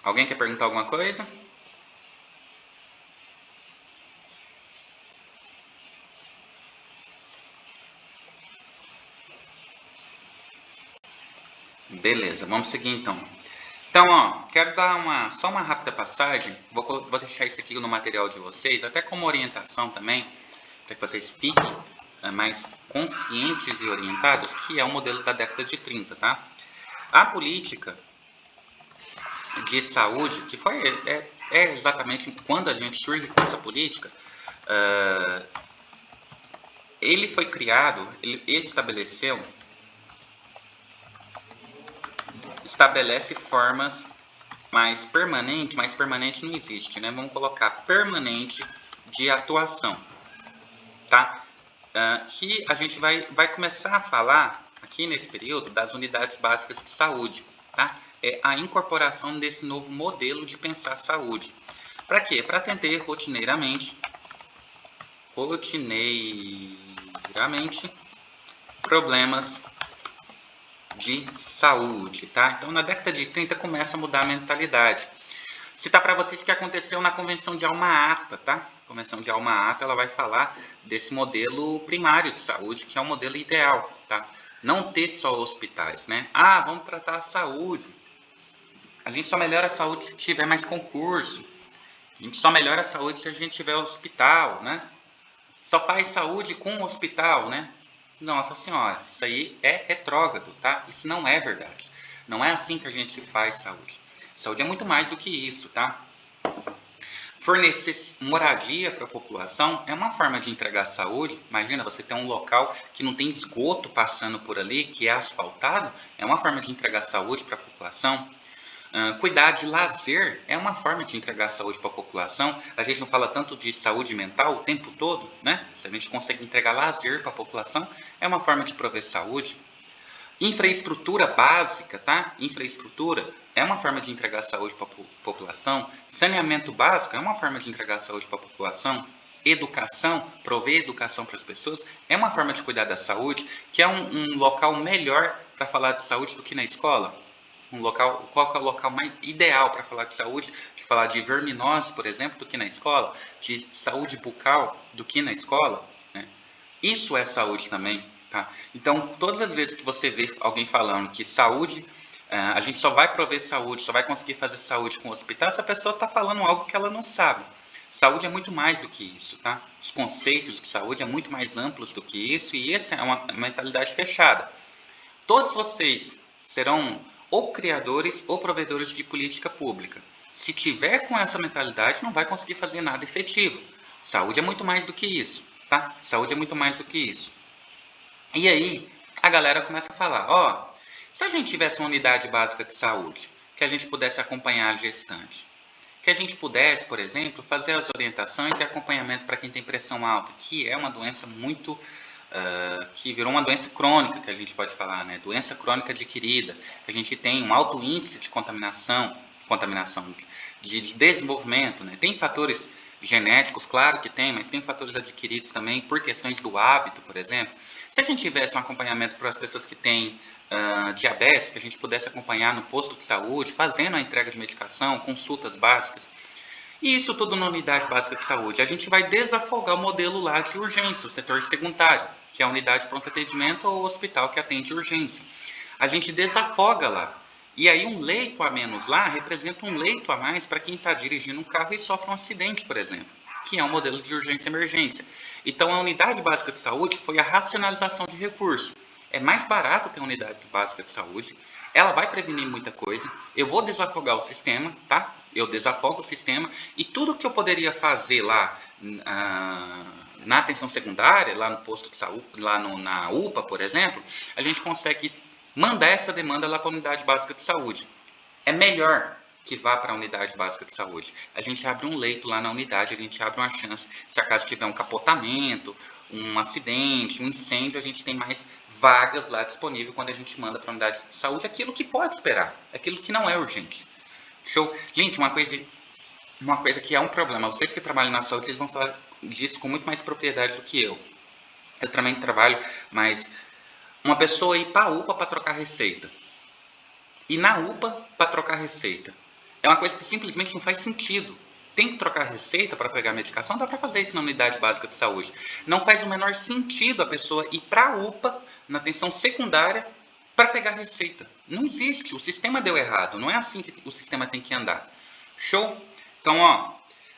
Speaker 2: Alguém quer perguntar alguma coisa? Beleza, vamos seguir então. Então, ó, quero dar só uma rápida passagem. Vou deixar isso aqui no material de vocês, até como orientação também, para que vocês fiquem mais conscientes e orientados, que é o modelo da década de 30, tá? A política de saúde, que foi exatamente quando a gente surge com essa política, ele foi criado, ele estabelece formas mais permanente não existe, né? Vamos colocar permanente de atuação, tá? Que a gente vai começar a falar aqui nesse período das unidades básicas de saúde, tá? É a incorporação desse novo modelo de pensar saúde. Para quê? Para atender rotineiramente rotineiramente problemas de saúde, tá? Então, na década de 30 começa a mudar a mentalidade. Citar para vocês o que aconteceu na Convenção de Alma-Ata, tá? A Convenção de Alma-Ata, ela vai falar desse modelo primário de saúde, que é o modelo ideal, tá? Não ter só hospitais, né? Ah, vamos tratar a saúde. A gente só melhora a saúde se tiver mais concurso. A gente só melhora a saúde se a gente tiver hospital, né? Só faz saúde com hospital, né? Nossa senhora, isso aí é retrógrado, tá? Isso não é verdade. Não é assim que a gente faz saúde. Saúde é muito mais do que isso, tá? Fornecer moradia para a população é uma forma de entregar saúde. Imagina, você tem um local que não tem esgoto passando por ali, que é asfaltado, é uma forma de entregar saúde para a população. Cuidar de lazer é uma forma de entregar saúde para a população. A gente não fala tanto de saúde mental o tempo todo, né? Se a gente consegue entregar lazer para a população, é uma forma de prover saúde. Infraestrutura básica, tá? Infraestrutura é uma forma de entregar saúde para a população. Saneamento básico é uma forma de entregar saúde para a população. Educação, prover educação para as pessoas, é uma forma de cuidar da saúde, que é um local melhor para falar de saúde do que na escola. Qual que é o local mais ideal para falar de saúde, de falar de verminose, por exemplo, do que na escola, de saúde bucal do que na escola, né? Isso é saúde também, tá? Então, todas as vezes que você vê alguém falando que saúde, a gente só vai prover saúde, só vai conseguir fazer saúde com o hospital, essa pessoa está falando algo que ela não sabe. Saúde é muito mais do que isso, tá? Os conceitos de saúde é muito mais amplos do que isso, e essa é uma mentalidade fechada. Todos vocês serão ou criadores ou provedores de política pública. Se tiver com essa mentalidade, não vai conseguir fazer nada efetivo. Saúde é muito mais do que isso, tá? Saúde é muito mais do que isso. E aí, a galera começa a falar, ó, se a gente tivesse uma unidade básica de saúde, que a gente pudesse acompanhar a gestante, que a gente pudesse, por exemplo, fazer as orientações e acompanhamento para quem tem pressão alta, que é uma doença muito que virou uma doença crônica, que a gente pode falar, né? Doença crônica adquirida, que a gente tem um alto índice de contaminação de desenvolvimento, né? Tem fatores genéticos, claro que tem, mas tem fatores adquiridos também por questões do hábito, por exemplo. Se a gente tivesse um acompanhamento para as pessoas que têm diabetes, que a gente pudesse acompanhar no posto de saúde, fazendo a entrega de medicação, consultas básicas, e isso tudo na unidade básica de saúde. A gente vai desafogar o modelo lá de urgência, o setor secundário, que é a unidade de pronto atendimento ou o hospital que atende urgência. A gente desafoga lá. E aí um leito a menos lá representa um leito a mais para quem está dirigindo um carro e sofre um acidente, por exemplo, que é um modelo de urgência e emergência. Então a unidade básica de saúde foi a racionalização de recursos. É mais barato ter unidade básica de saúde, ela vai prevenir muita coisa, eu vou desafogar o sistema, tá? Eu desafogo o sistema e tudo que eu poderia fazer lá na atenção secundária, lá no posto de saúde, lá na UPA, por exemplo, a gente consegue mandar essa demanda lá para a unidade básica de saúde. É melhor que vá para a unidade básica de saúde. A gente abre um leito lá na unidade, a gente abre uma chance, se acaso tiver um capotamento, um acidente, um incêndio, a gente tem mais vagas lá disponível quando a gente manda para a unidade de saúde, aquilo que pode esperar, aquilo que não é urgente. Show? Gente, uma coisa que é um problema, vocês que trabalham na saúde, vocês vão falar disso com muito mais propriedade do que eu. Eu também trabalho, mas uma pessoa ir para a UPA para trocar receita, e na UPA para trocar receita, é uma coisa que simplesmente não faz sentido. Tem que trocar receita para pegar medicação, dá para fazer isso na unidade básica de saúde. Não faz o menor sentido a pessoa ir para a UPA, na atenção secundária, para pegar receita. Não existe, o sistema deu errado, não é assim que o sistema tem que andar. Show? Então, ó,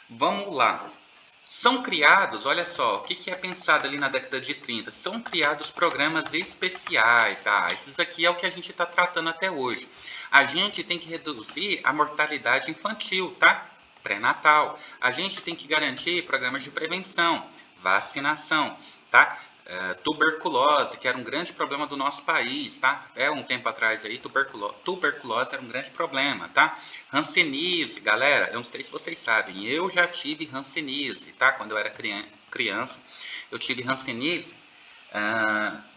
Speaker 2: vamos lá. São criados, olha só, o que é pensado ali na década de 30? São criados programas especiais. Esses aqui é o que a gente está tratando até hoje. A gente tem que reduzir a mortalidade infantil, tá? Pré-natal. A gente tem que garantir programas de prevenção, vacinação, tá? Tuberculose, que era um grande problema do nosso país, tá? Um tempo atrás aí, tuberculose era um grande problema, tá? Hanseníase, galera, eu não sei se vocês sabem, eu já tive hanseníase, tá? Quando eu era criança, eu tive hanseníase,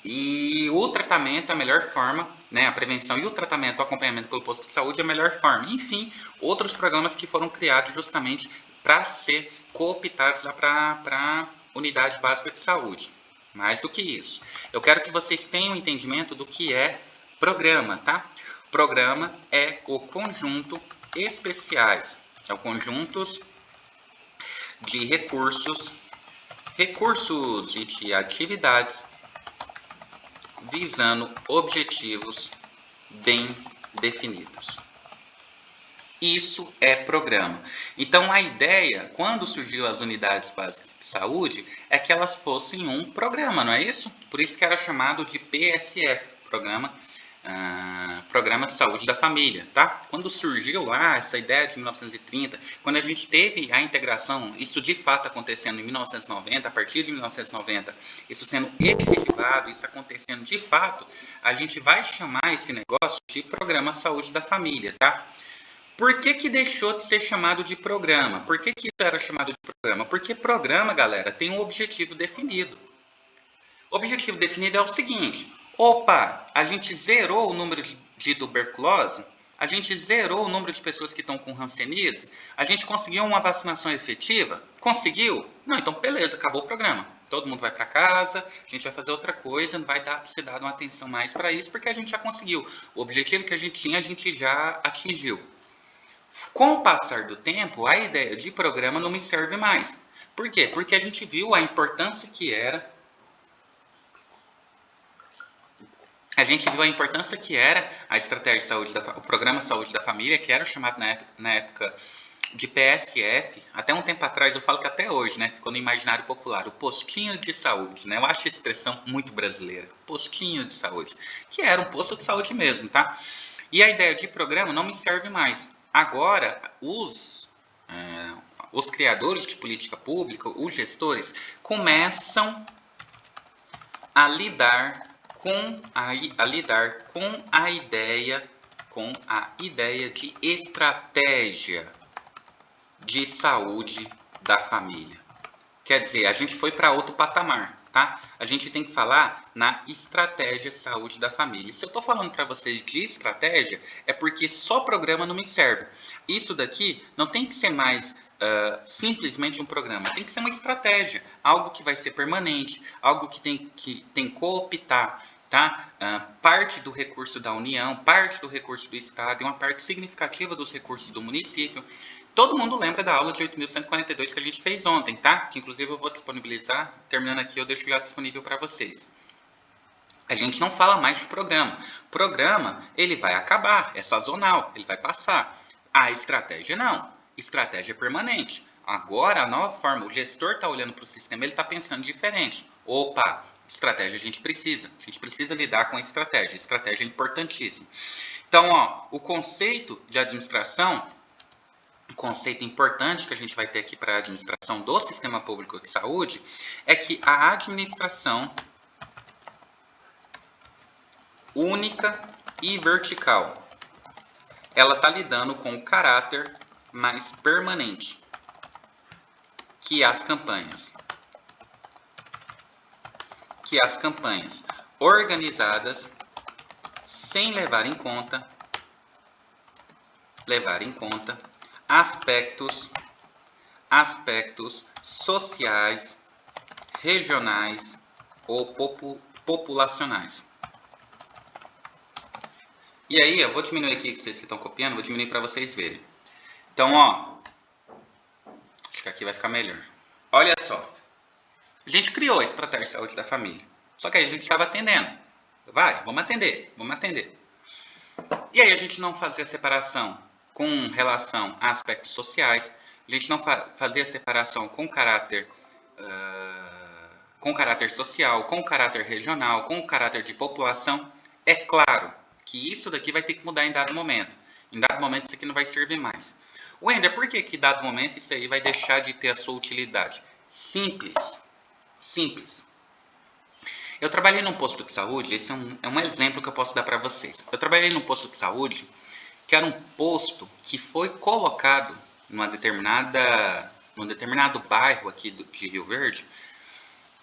Speaker 2: e o tratamento é a melhor forma, né? A prevenção e o tratamento, o acompanhamento pelo posto de saúde é a melhor forma. Enfim, outros programas que foram criados justamente para ser cooptados lá para unidade básica de saúde. Mais do que isso. Eu quero que vocês tenham entendimento do que é programa, tá? Programa é o conjunto especiais, é o conjunto de recursos e de atividades visando objetivos bem definidos. Isso é programa. Então, a ideia, quando surgiu as unidades básicas de saúde, é que elas fossem um programa, não é isso? Por isso que era chamado de PSF, Programa de Saúde da Família, tá? Quando surgiu lá essa ideia de 1930, quando a gente teve a integração, isso de fato acontecendo em 1990, a partir de 1990, isso sendo efetivado, isso acontecendo de fato, a gente vai chamar esse negócio de Programa Saúde da Família, tá? Por que que deixou de ser chamado de programa? Por que que isso era chamado de programa? Porque programa, galera, tem um objetivo definido. O objetivo definido é o seguinte: opa, a gente zerou o número de tuberculose, a gente zerou o número de pessoas que estão com hanseníase, a gente conseguiu uma vacinação efetiva? Conseguiu? Não, então beleza, acabou o programa. Todo mundo vai para casa, a gente vai fazer outra coisa, não vai ser dado uma atenção mais para isso, porque a gente já conseguiu. O objetivo que a gente tinha, a gente já atingiu. Com o passar do tempo, a ideia de programa não me serve mais. Por quê? Porque a gente viu a importância que era. A gente viu a importância que era a estratégia de saúde, o programa Saúde da Família, que era chamado na época de PSF. Até um tempo atrás, eu falo que até hoje, né, ficou no imaginário popular, o postinho de saúde, né? Eu acho a expressão muito brasileira, postinho de saúde, que era um posto de saúde mesmo, tá? E a ideia de programa não me serve mais. Agora, os criadores de política pública, os gestores, começam a lidar com a ideia de estratégia de saúde da família. Quer dizer, a gente foi para outro patamar, tá? A gente tem que falar na estratégia saúde da família. E se eu estou falando para vocês de estratégia, é porque só programa não me serve. Isso daqui não tem que ser mais simplesmente um programa, tem que ser uma estratégia, algo que vai ser permanente, algo que tem que cooptar, tá? Parte do recurso da União, parte do recurso do Estado e uma parte significativa dos recursos do município. Todo mundo lembra da aula de 8.142 que a gente fez ontem, tá? Que inclusive eu vou disponibilizar, terminando aqui eu deixo já disponível para vocês. A gente não fala mais de programa. Programa, ele vai acabar, é sazonal, ele vai passar. A estratégia não. Estratégia é permanente. Agora, a nova forma, o gestor está olhando para o sistema, ele está pensando diferente. Opa, estratégia a gente precisa lidar com a estratégia. Estratégia é importantíssima. Então, ó, o conceito de administração, um conceito importante que a gente vai ter aqui para a administração do sistema público de saúde, é que a administração única e vertical, ela está lidando com o caráter mais permanente que as campanhas. Organizadas sem levar em conta aspectos sociais, regionais ou populacionais. E aí, eu vou diminuir aqui, que vocês que estão copiando, vou diminuir para vocês verem. Então, ó, acho que aqui vai ficar melhor. Olha só, a gente criou a estratégia de saúde da família, só que aí a gente estava atendendo. Vamos atender. E aí a gente não fazia separação com relação a aspectos sociais, a gente não fazia separação com caráter social, com caráter regional, com caráter de população. É claro que isso daqui vai ter que mudar em dado momento. Em dado momento isso aqui não vai servir mais. Wender, por que dado momento isso aí vai deixar de ter a sua utilidade? Simples. Eu trabalhei num posto de saúde, esse é um exemplo que eu posso dar para vocês. Eu trabalhei num posto de saúde que era um posto que foi colocado num determinado bairro aqui de Rio Verde,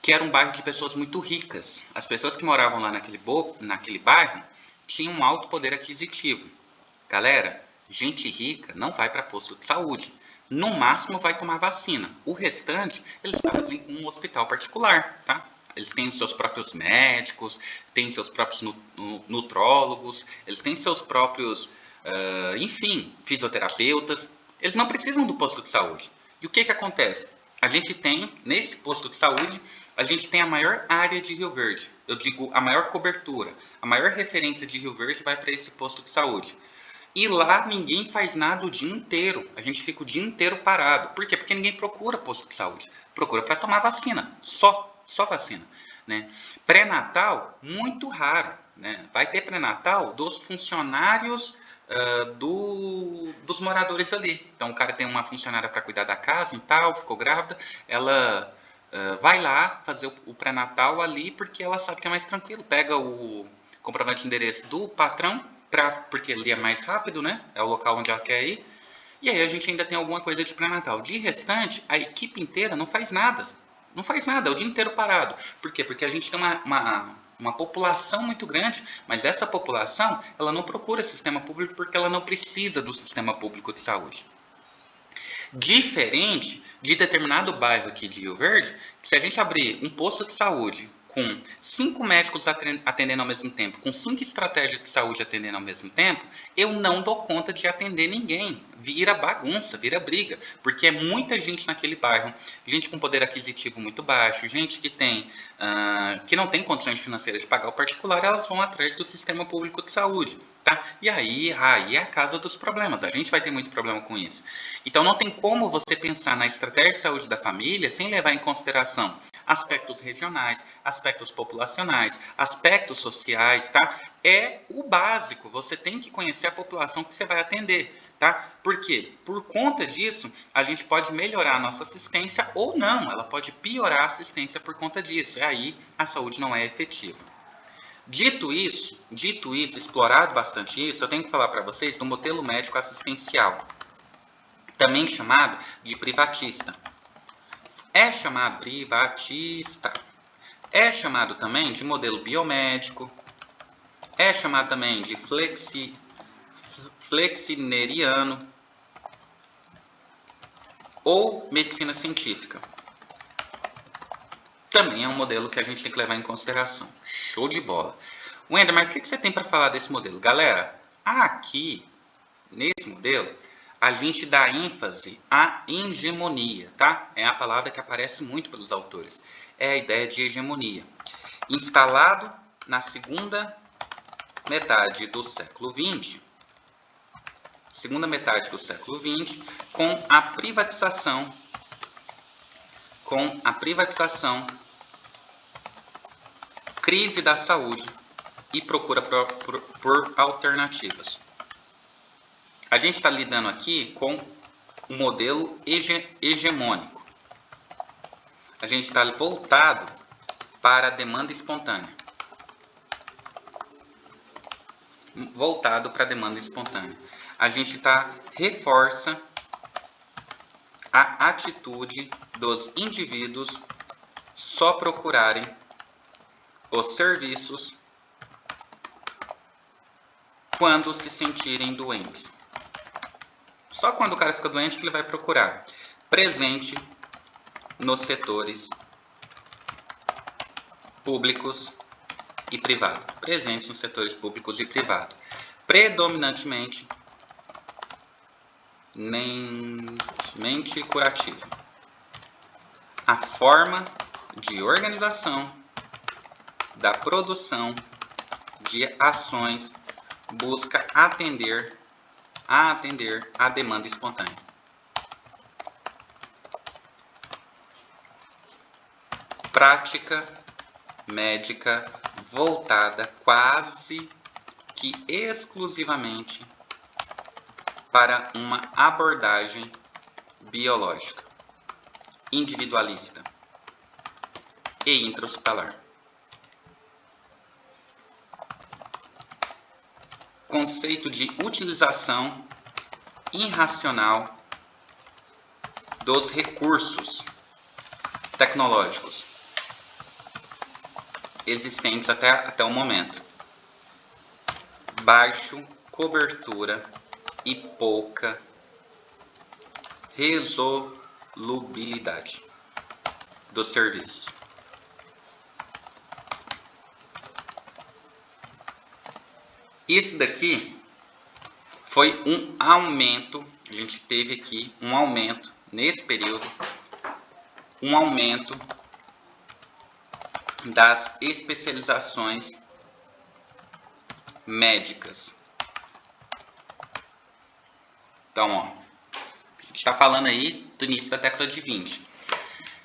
Speaker 2: que era um bairro de pessoas muito ricas. As pessoas que moravam lá naquele bairro tinham um alto poder aquisitivo. Galera, gente rica não vai para posto de saúde. no máximo vai tomar vacina. O restante, eles fazem com um hospital particular, tá? Eles têm os seus próprios médicos, têm seus próprios nutrólogos, eles têm seus próprios, enfim, fisioterapeutas. Eles não precisam do posto de saúde. E o que acontece? A gente tem, nesse posto de saúde, a gente tem a maior área de Rio Verde. Eu digo, a maior cobertura. A maior referência de Rio Verde vai para esse posto de saúde. E lá ninguém faz nada o dia inteiro. A gente fica o dia inteiro parado. Por quê? Porque ninguém procura posto de saúde. Procura para tomar vacina. Só vacina. Né? Pré-natal, muito raro. Né? Vai ter pré-natal dos funcionários dos moradores ali. Então o cara tem uma funcionária para cuidar da casa e tal, ficou grávida, ela vai lá fazer o pré-natal ali porque ela sabe que é mais tranquilo. Pega o comprovante de endereço do patrão, porque ali é mais rápido, né? É o local onde ela quer ir. E aí a gente ainda tem alguma coisa de pré-natal. De restante, a equipe inteira não faz nada. Não faz nada, é o dia inteiro parado. Por quê? Porque a gente tem uma população muito grande, mas essa população, ela não procura sistema público porque ela não precisa do sistema público de saúde. Diferente de determinado bairro aqui de Rio Verde, que se a gente abrir um posto de saúde com 5 médicos atendendo ao mesmo tempo, com 5 estratégias de saúde atendendo ao mesmo tempo, eu não dou conta de atender ninguém. Vira bagunça, vira briga, porque é muita gente naquele bairro, gente com poder aquisitivo muito baixo, gente que não tem condições financeiras de pagar o particular, elas vão atrás do sistema público de saúde. Tá? E aí é a casa dos problemas, a gente vai ter muito problema com isso. Então não tem como você pensar na estratégia de saúde da família sem levar em consideração aspectos regionais, aspectos populacionais, aspectos sociais, tá? É o básico, você tem que conhecer a população que você vai atender, tá? Por quê? Por conta disso, a gente pode melhorar a nossa assistência ou não, ela pode piorar a assistência por conta disso, e aí a saúde não é efetiva. Dito isso, explorado bastante isso, eu tenho que falar para vocês do modelo médico assistencial, também chamado de privatista. É chamado privatista. É chamado também de modelo biomédico. É chamado também de flexineriano ou medicina científica. Também é um modelo que a gente tem que levar em consideração. Show de bola. Wender, mas o que você tem para falar desse modelo? Galera, aqui, nesse modelo, a gente dá ênfase à hegemonia, tá? É a palavra que aparece muito pelos autores. É a ideia de hegemonia. Instalado na segunda metade do século XX, com a privatização, crise da saúde e procura por alternativas. A gente está lidando aqui com um modelo hegemônico. A gente está voltado para a demanda espontânea. A gente reforça a atitude dos indivíduos só procurarem os serviços quando se sentirem doentes. Só quando o cara fica doente que ele vai procurar. Presente nos setores públicos e privados. Presente nos setores públicos e privados. Predominantemente mente curativa. A forma de organização da produção de ações busca atender a demanda espontânea. Prática médica voltada quase que exclusivamente para uma abordagem biológica, individualista e intra-hospitalar. Conceito de utilização irracional dos recursos tecnológicos existentes até o momento. Baixa cobertura e pouca resolubilidade dos serviços. Isso daqui foi um aumento, a gente teve aqui um aumento nesse período, um aumento das especializações médicas. Então, ó, a gente está falando aí do início da década de 20.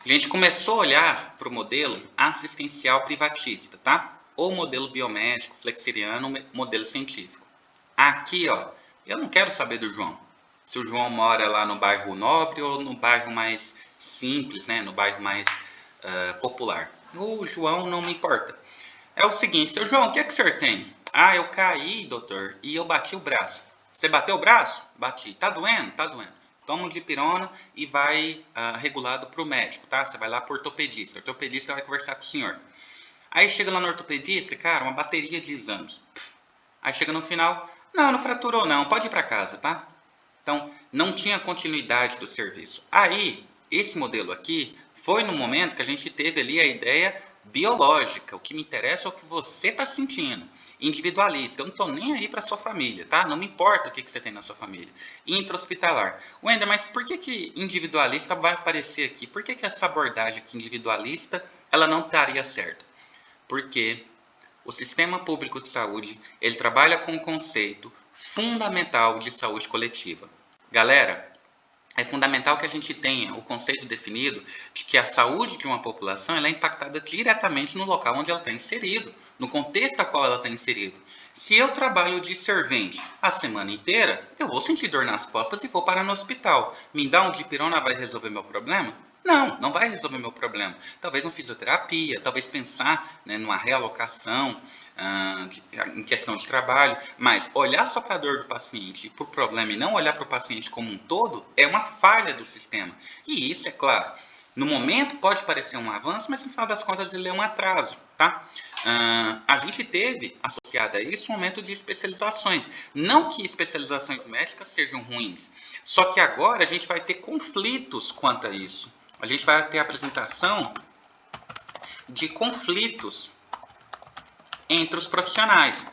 Speaker 2: A gente começou a olhar para o modelo assistencial privatista, tá? Ou modelo biomédico, flexeriano, modelo científico. Aqui, ó, eu não quero saber do João. Se o João mora lá no bairro nobre ou no bairro mais simples, né? No bairro mais popular. O João não me importa. É o seguinte, seu João, o que é que o senhor tem? Ah, eu caí, doutor, e eu bati o braço. Você bateu o braço? Bati. Tá doendo? Tá doendo. Toma um dipirona e vai regulado para o médico, tá? Você vai lá para o ortopedista. O ortopedista vai conversar com o senhor. Aí chega lá no ortopedista, cara, uma bateria de exames. Aí chega no final, não fraturou não, pode ir para casa, tá? Então, não tinha continuidade do serviço. Aí, esse modelo aqui, foi no momento que a gente teve ali a ideia biológica. O que me interessa é o que você está sentindo. Individualista, eu não estou nem aí para sua família, tá? Não me importa o que você tem na sua família. Intra-hospitalar. Wender, mas por que individualista vai aparecer aqui? Por que essa abordagem aqui individualista, ela não estaria certa? Porque o sistema público de saúde, ele trabalha com um conceito fundamental de saúde coletiva. Galera, é fundamental que a gente tenha o conceito definido de que a saúde de uma população ela é impactada diretamente no local onde ela está inserido, no contexto a qual ela está inserido. Se eu trabalho de servente a semana inteira, eu vou sentir dor nas costas e vou parar no hospital. Me dá um dipirona vai resolver meu problema? Não, não vai resolver meu problema. Talvez uma fisioterapia, talvez pensar, né, numa realocação em questão de trabalho, mas olhar só para a dor do paciente, para o problema e não olhar para o paciente como um todo, é uma falha do sistema. E isso, é claro, no momento pode parecer um avanço, mas no final das contas ele é um atraso, tá? A gente teve associado a isso um aumento de especializações. Não que especializações médicas sejam ruins, só que agora a gente vai ter conflitos quanto a isso. A gente vai ter a apresentação de conflitos entre os profissionais.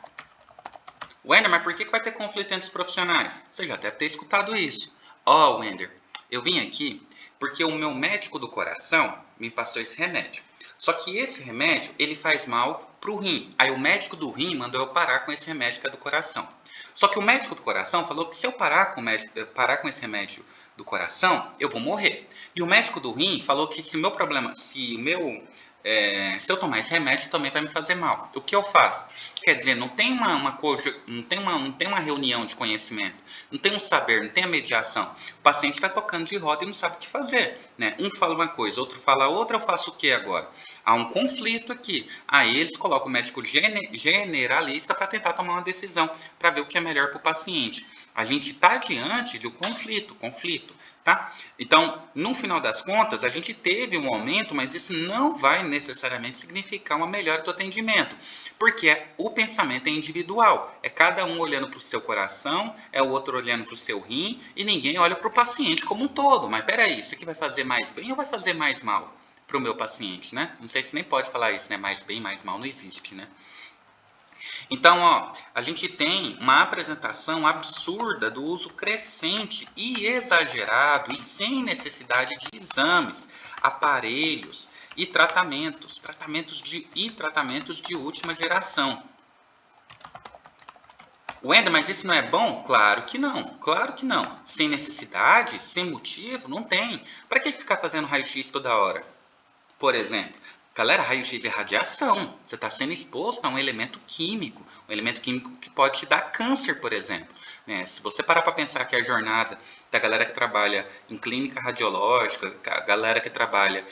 Speaker 2: Wender, mas por que vai ter conflito entre os profissionais? Você já deve ter escutado isso. Ó, Wender, eu vim aqui porque o meu médico do coração me passou esse remédio. Só que esse remédio, ele faz mal para o rim. Aí o médico do rim mandou eu parar com esse remédio que é do coração. Só que o médico do coração falou que se eu parar com esse remédio do coração, eu vou morrer. E o médico do rim falou que se eu tomar esse remédio também vai me fazer mal. O que eu faço? Quer dizer, não tem uma reunião de conhecimento, não tem um saber, não tem a mediação. O paciente está tocando de roda e não sabe o que fazer, né? Um fala uma coisa, outro fala outra, eu faço o que agora? Há um conflito aqui. Aí eles colocam o médico generalista para tentar tomar uma decisão, para ver o que é melhor para o paciente. A gente está diante de um conflito. Tá? Então, no final das contas, a gente teve um aumento, mas isso não vai necessariamente significar uma melhora do atendimento, porque o pensamento é individual, é cada um olhando para o seu coração, é o outro olhando para o seu rim, e ninguém olha para o paciente como um todo. Mas peraí, isso aqui vai fazer mais bem ou vai fazer mais mal para o meu paciente, né? Não sei se nem pode falar isso, né? Mais bem, mais mal, não existe, né? Então, ó, a gente tem uma apresentação absurda do uso crescente e exagerado e sem necessidade de exames, aparelhos e tratamentos de última geração. Wender, mas isso não é bom? Claro que não. Sem necessidade, sem motivo, não tem. Para que ficar fazendo raio-x toda hora? Por exemplo, galera, raio-x é radiação. Você está sendo exposto a um elemento químico que pode te dar câncer, por exemplo. Se você parar para pensar que a jornada da galera que trabalha em clínica radiológica, a galera que trabalha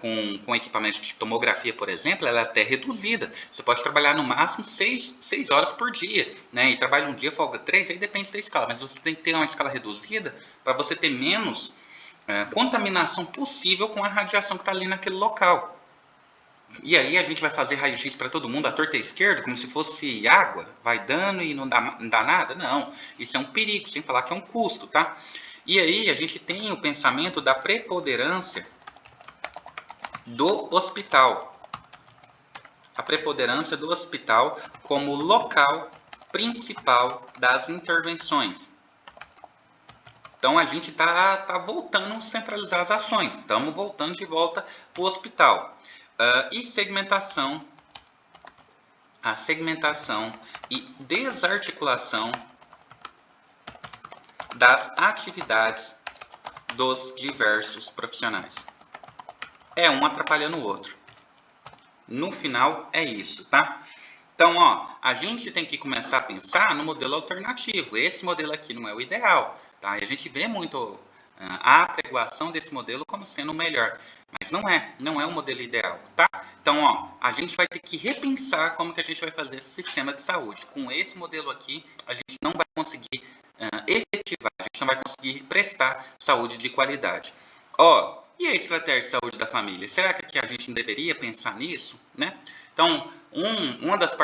Speaker 2: com equipamento de tomografia, por exemplo, ela é até reduzida. Você pode trabalhar no máximo 6 horas por dia, né? E trabalha um dia, folga 3, aí depende da escala. Mas você tem que ter uma escala reduzida para você ter menos contaminação possível com a radiação que está ali naquele local. E aí a gente vai fazer raio-x para todo mundo, à torta à esquerda, como se fosse água, vai dando e não dá nada? Não, isso é um perigo, sem falar que é um custo, tá? E aí a gente tem o pensamento da preponderância do hospital. A preponderância do hospital como local principal das intervenções. Então a gente tá voltando a centralizar as ações, estamos voltando de volta para o hospital. E segmentação, a segmentação e desarticulação das atividades dos diversos profissionais. É um atrapalhando o outro. No final é isso, tá? Então, ó, a gente tem que começar a pensar no modelo alternativo. Esse modelo aqui não é o ideal, tá? E a gente vê muito a apregoação desse modelo como sendo o melhor, mas não é o modelo ideal, tá? Então, ó, a gente vai ter que repensar como que a gente vai fazer esse sistema de saúde. Com esse modelo aqui, a gente não vai conseguir efetivar, a gente não vai conseguir prestar saúde de qualidade. Ó, e a estratégia de saúde da família? Será que a gente não deveria pensar nisso, né? Então, uma das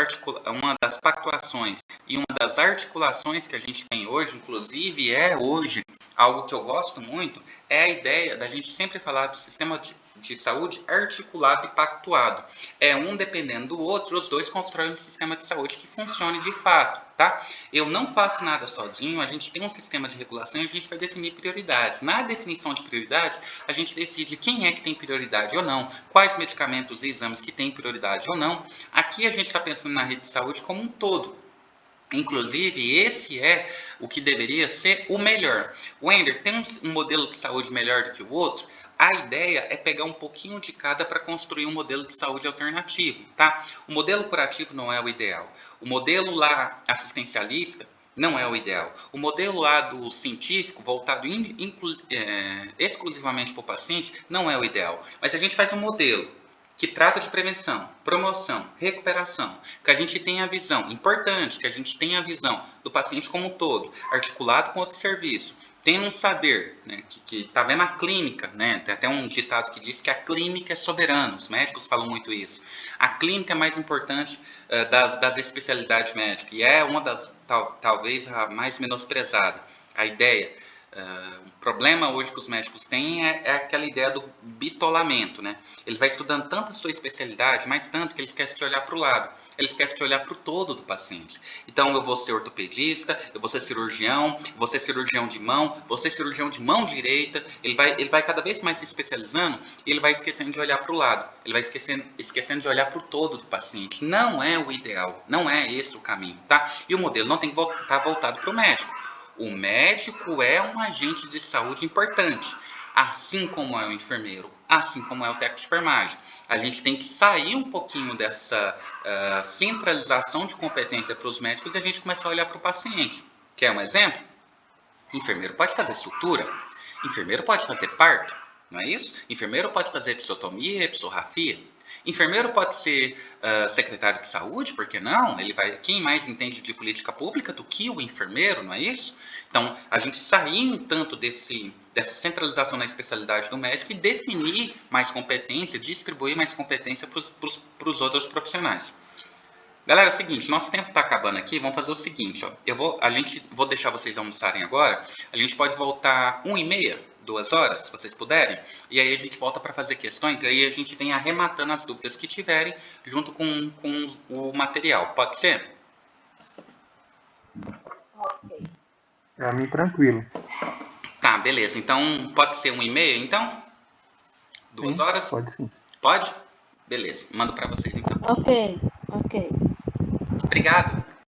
Speaker 2: pactuações e uma das articulações que a gente tem hoje, inclusive hoje algo que eu gosto muito, é a ideia da gente sempre falar do sistema de saúde articulado e pactuado. É um dependendo do outro, os dois constroem um sistema de saúde que funcione de fato, tá? Eu não faço nada sozinho, a gente tem um sistema de regulação e a gente vai definir prioridades. Na definição de prioridades, a gente decide quem é que tem prioridade ou não, quais medicamentos e exames que têm prioridade ou não. Aqui a gente está pensando na rede de saúde como um todo. Inclusive, esse é o que deveria ser o melhor. Wender, tem um modelo de saúde melhor do que o outro? A ideia é pegar um pouquinho de cada para construir um modelo de saúde alternativo, tá? O modelo curativo não é o ideal. O modelo lá assistencialista não é o ideal. O modelo lá do científico, voltado exclusivamente para o paciente, não é o ideal. Mas a gente faz um modelo que trata de prevenção, promoção, recuperação, que a gente tenha a visão, importante que a gente tenha a visão do paciente como um todo, articulado com outro serviço, tendo um saber, né, que está vendo a clínica, né, tem até um ditado que diz que a clínica é soberana, os médicos falam muito isso, a clínica é mais importante das especialidades médicas, e é uma das, talvez, a mais menosprezada, a ideia. O problema hoje que os médicos têm é aquela ideia do bitolamento, né? Ele vai estudando tanto a sua especialidade, mas tanto que ele esquece de olhar para o lado. Ele esquece de olhar para o todo do paciente. Então, eu vou ser ortopedista, eu vou ser cirurgião, vou ser cirurgião de mão, vou ser cirurgião de mão direita. Ele vai cada vez mais se especializando e ele vai esquecendo de olhar para o lado. Ele vai esquecendo de olhar para o todo do paciente. Não é o ideal, não é esse o caminho, tá? E o modelo não tem que estar voltado para o médico. O médico é um agente de saúde importante, assim como é o enfermeiro, assim como é o técnico de enfermagem. A gente tem que sair um pouquinho dessa centralização de competência para os médicos e a gente começar a olhar para o paciente. Quer um exemplo? Enfermeiro pode fazer sutura, enfermeiro pode fazer parto, não é isso? Enfermeiro pode fazer episiotomia, episorrafia. Enfermeiro pode ser secretário de saúde, por que não? Quem mais entende de política pública do que o enfermeiro, não é isso? Então, a gente sair um tanto dessa centralização na especialidade do médico e definir mais competência, distribuir mais competência para os outros profissionais. Galera, é o seguinte, nosso tempo está acabando aqui, vamos fazer o seguinte, ó, vou deixar vocês almoçarem agora, a gente pode voltar 1h30, 2 horas, se vocês puderem, e aí a gente volta para fazer questões, e aí a gente vem arrematando as dúvidas que tiverem, junto com o material, pode ser?
Speaker 1: Ok.
Speaker 4: Para mim, tranquilo.
Speaker 2: Tá, beleza, então pode ser 1h30, então? 2
Speaker 4: sim,
Speaker 2: horas?
Speaker 4: Pode sim.
Speaker 2: Pode? Beleza, mando para vocês então.
Speaker 1: Ok.
Speaker 2: Obrigado.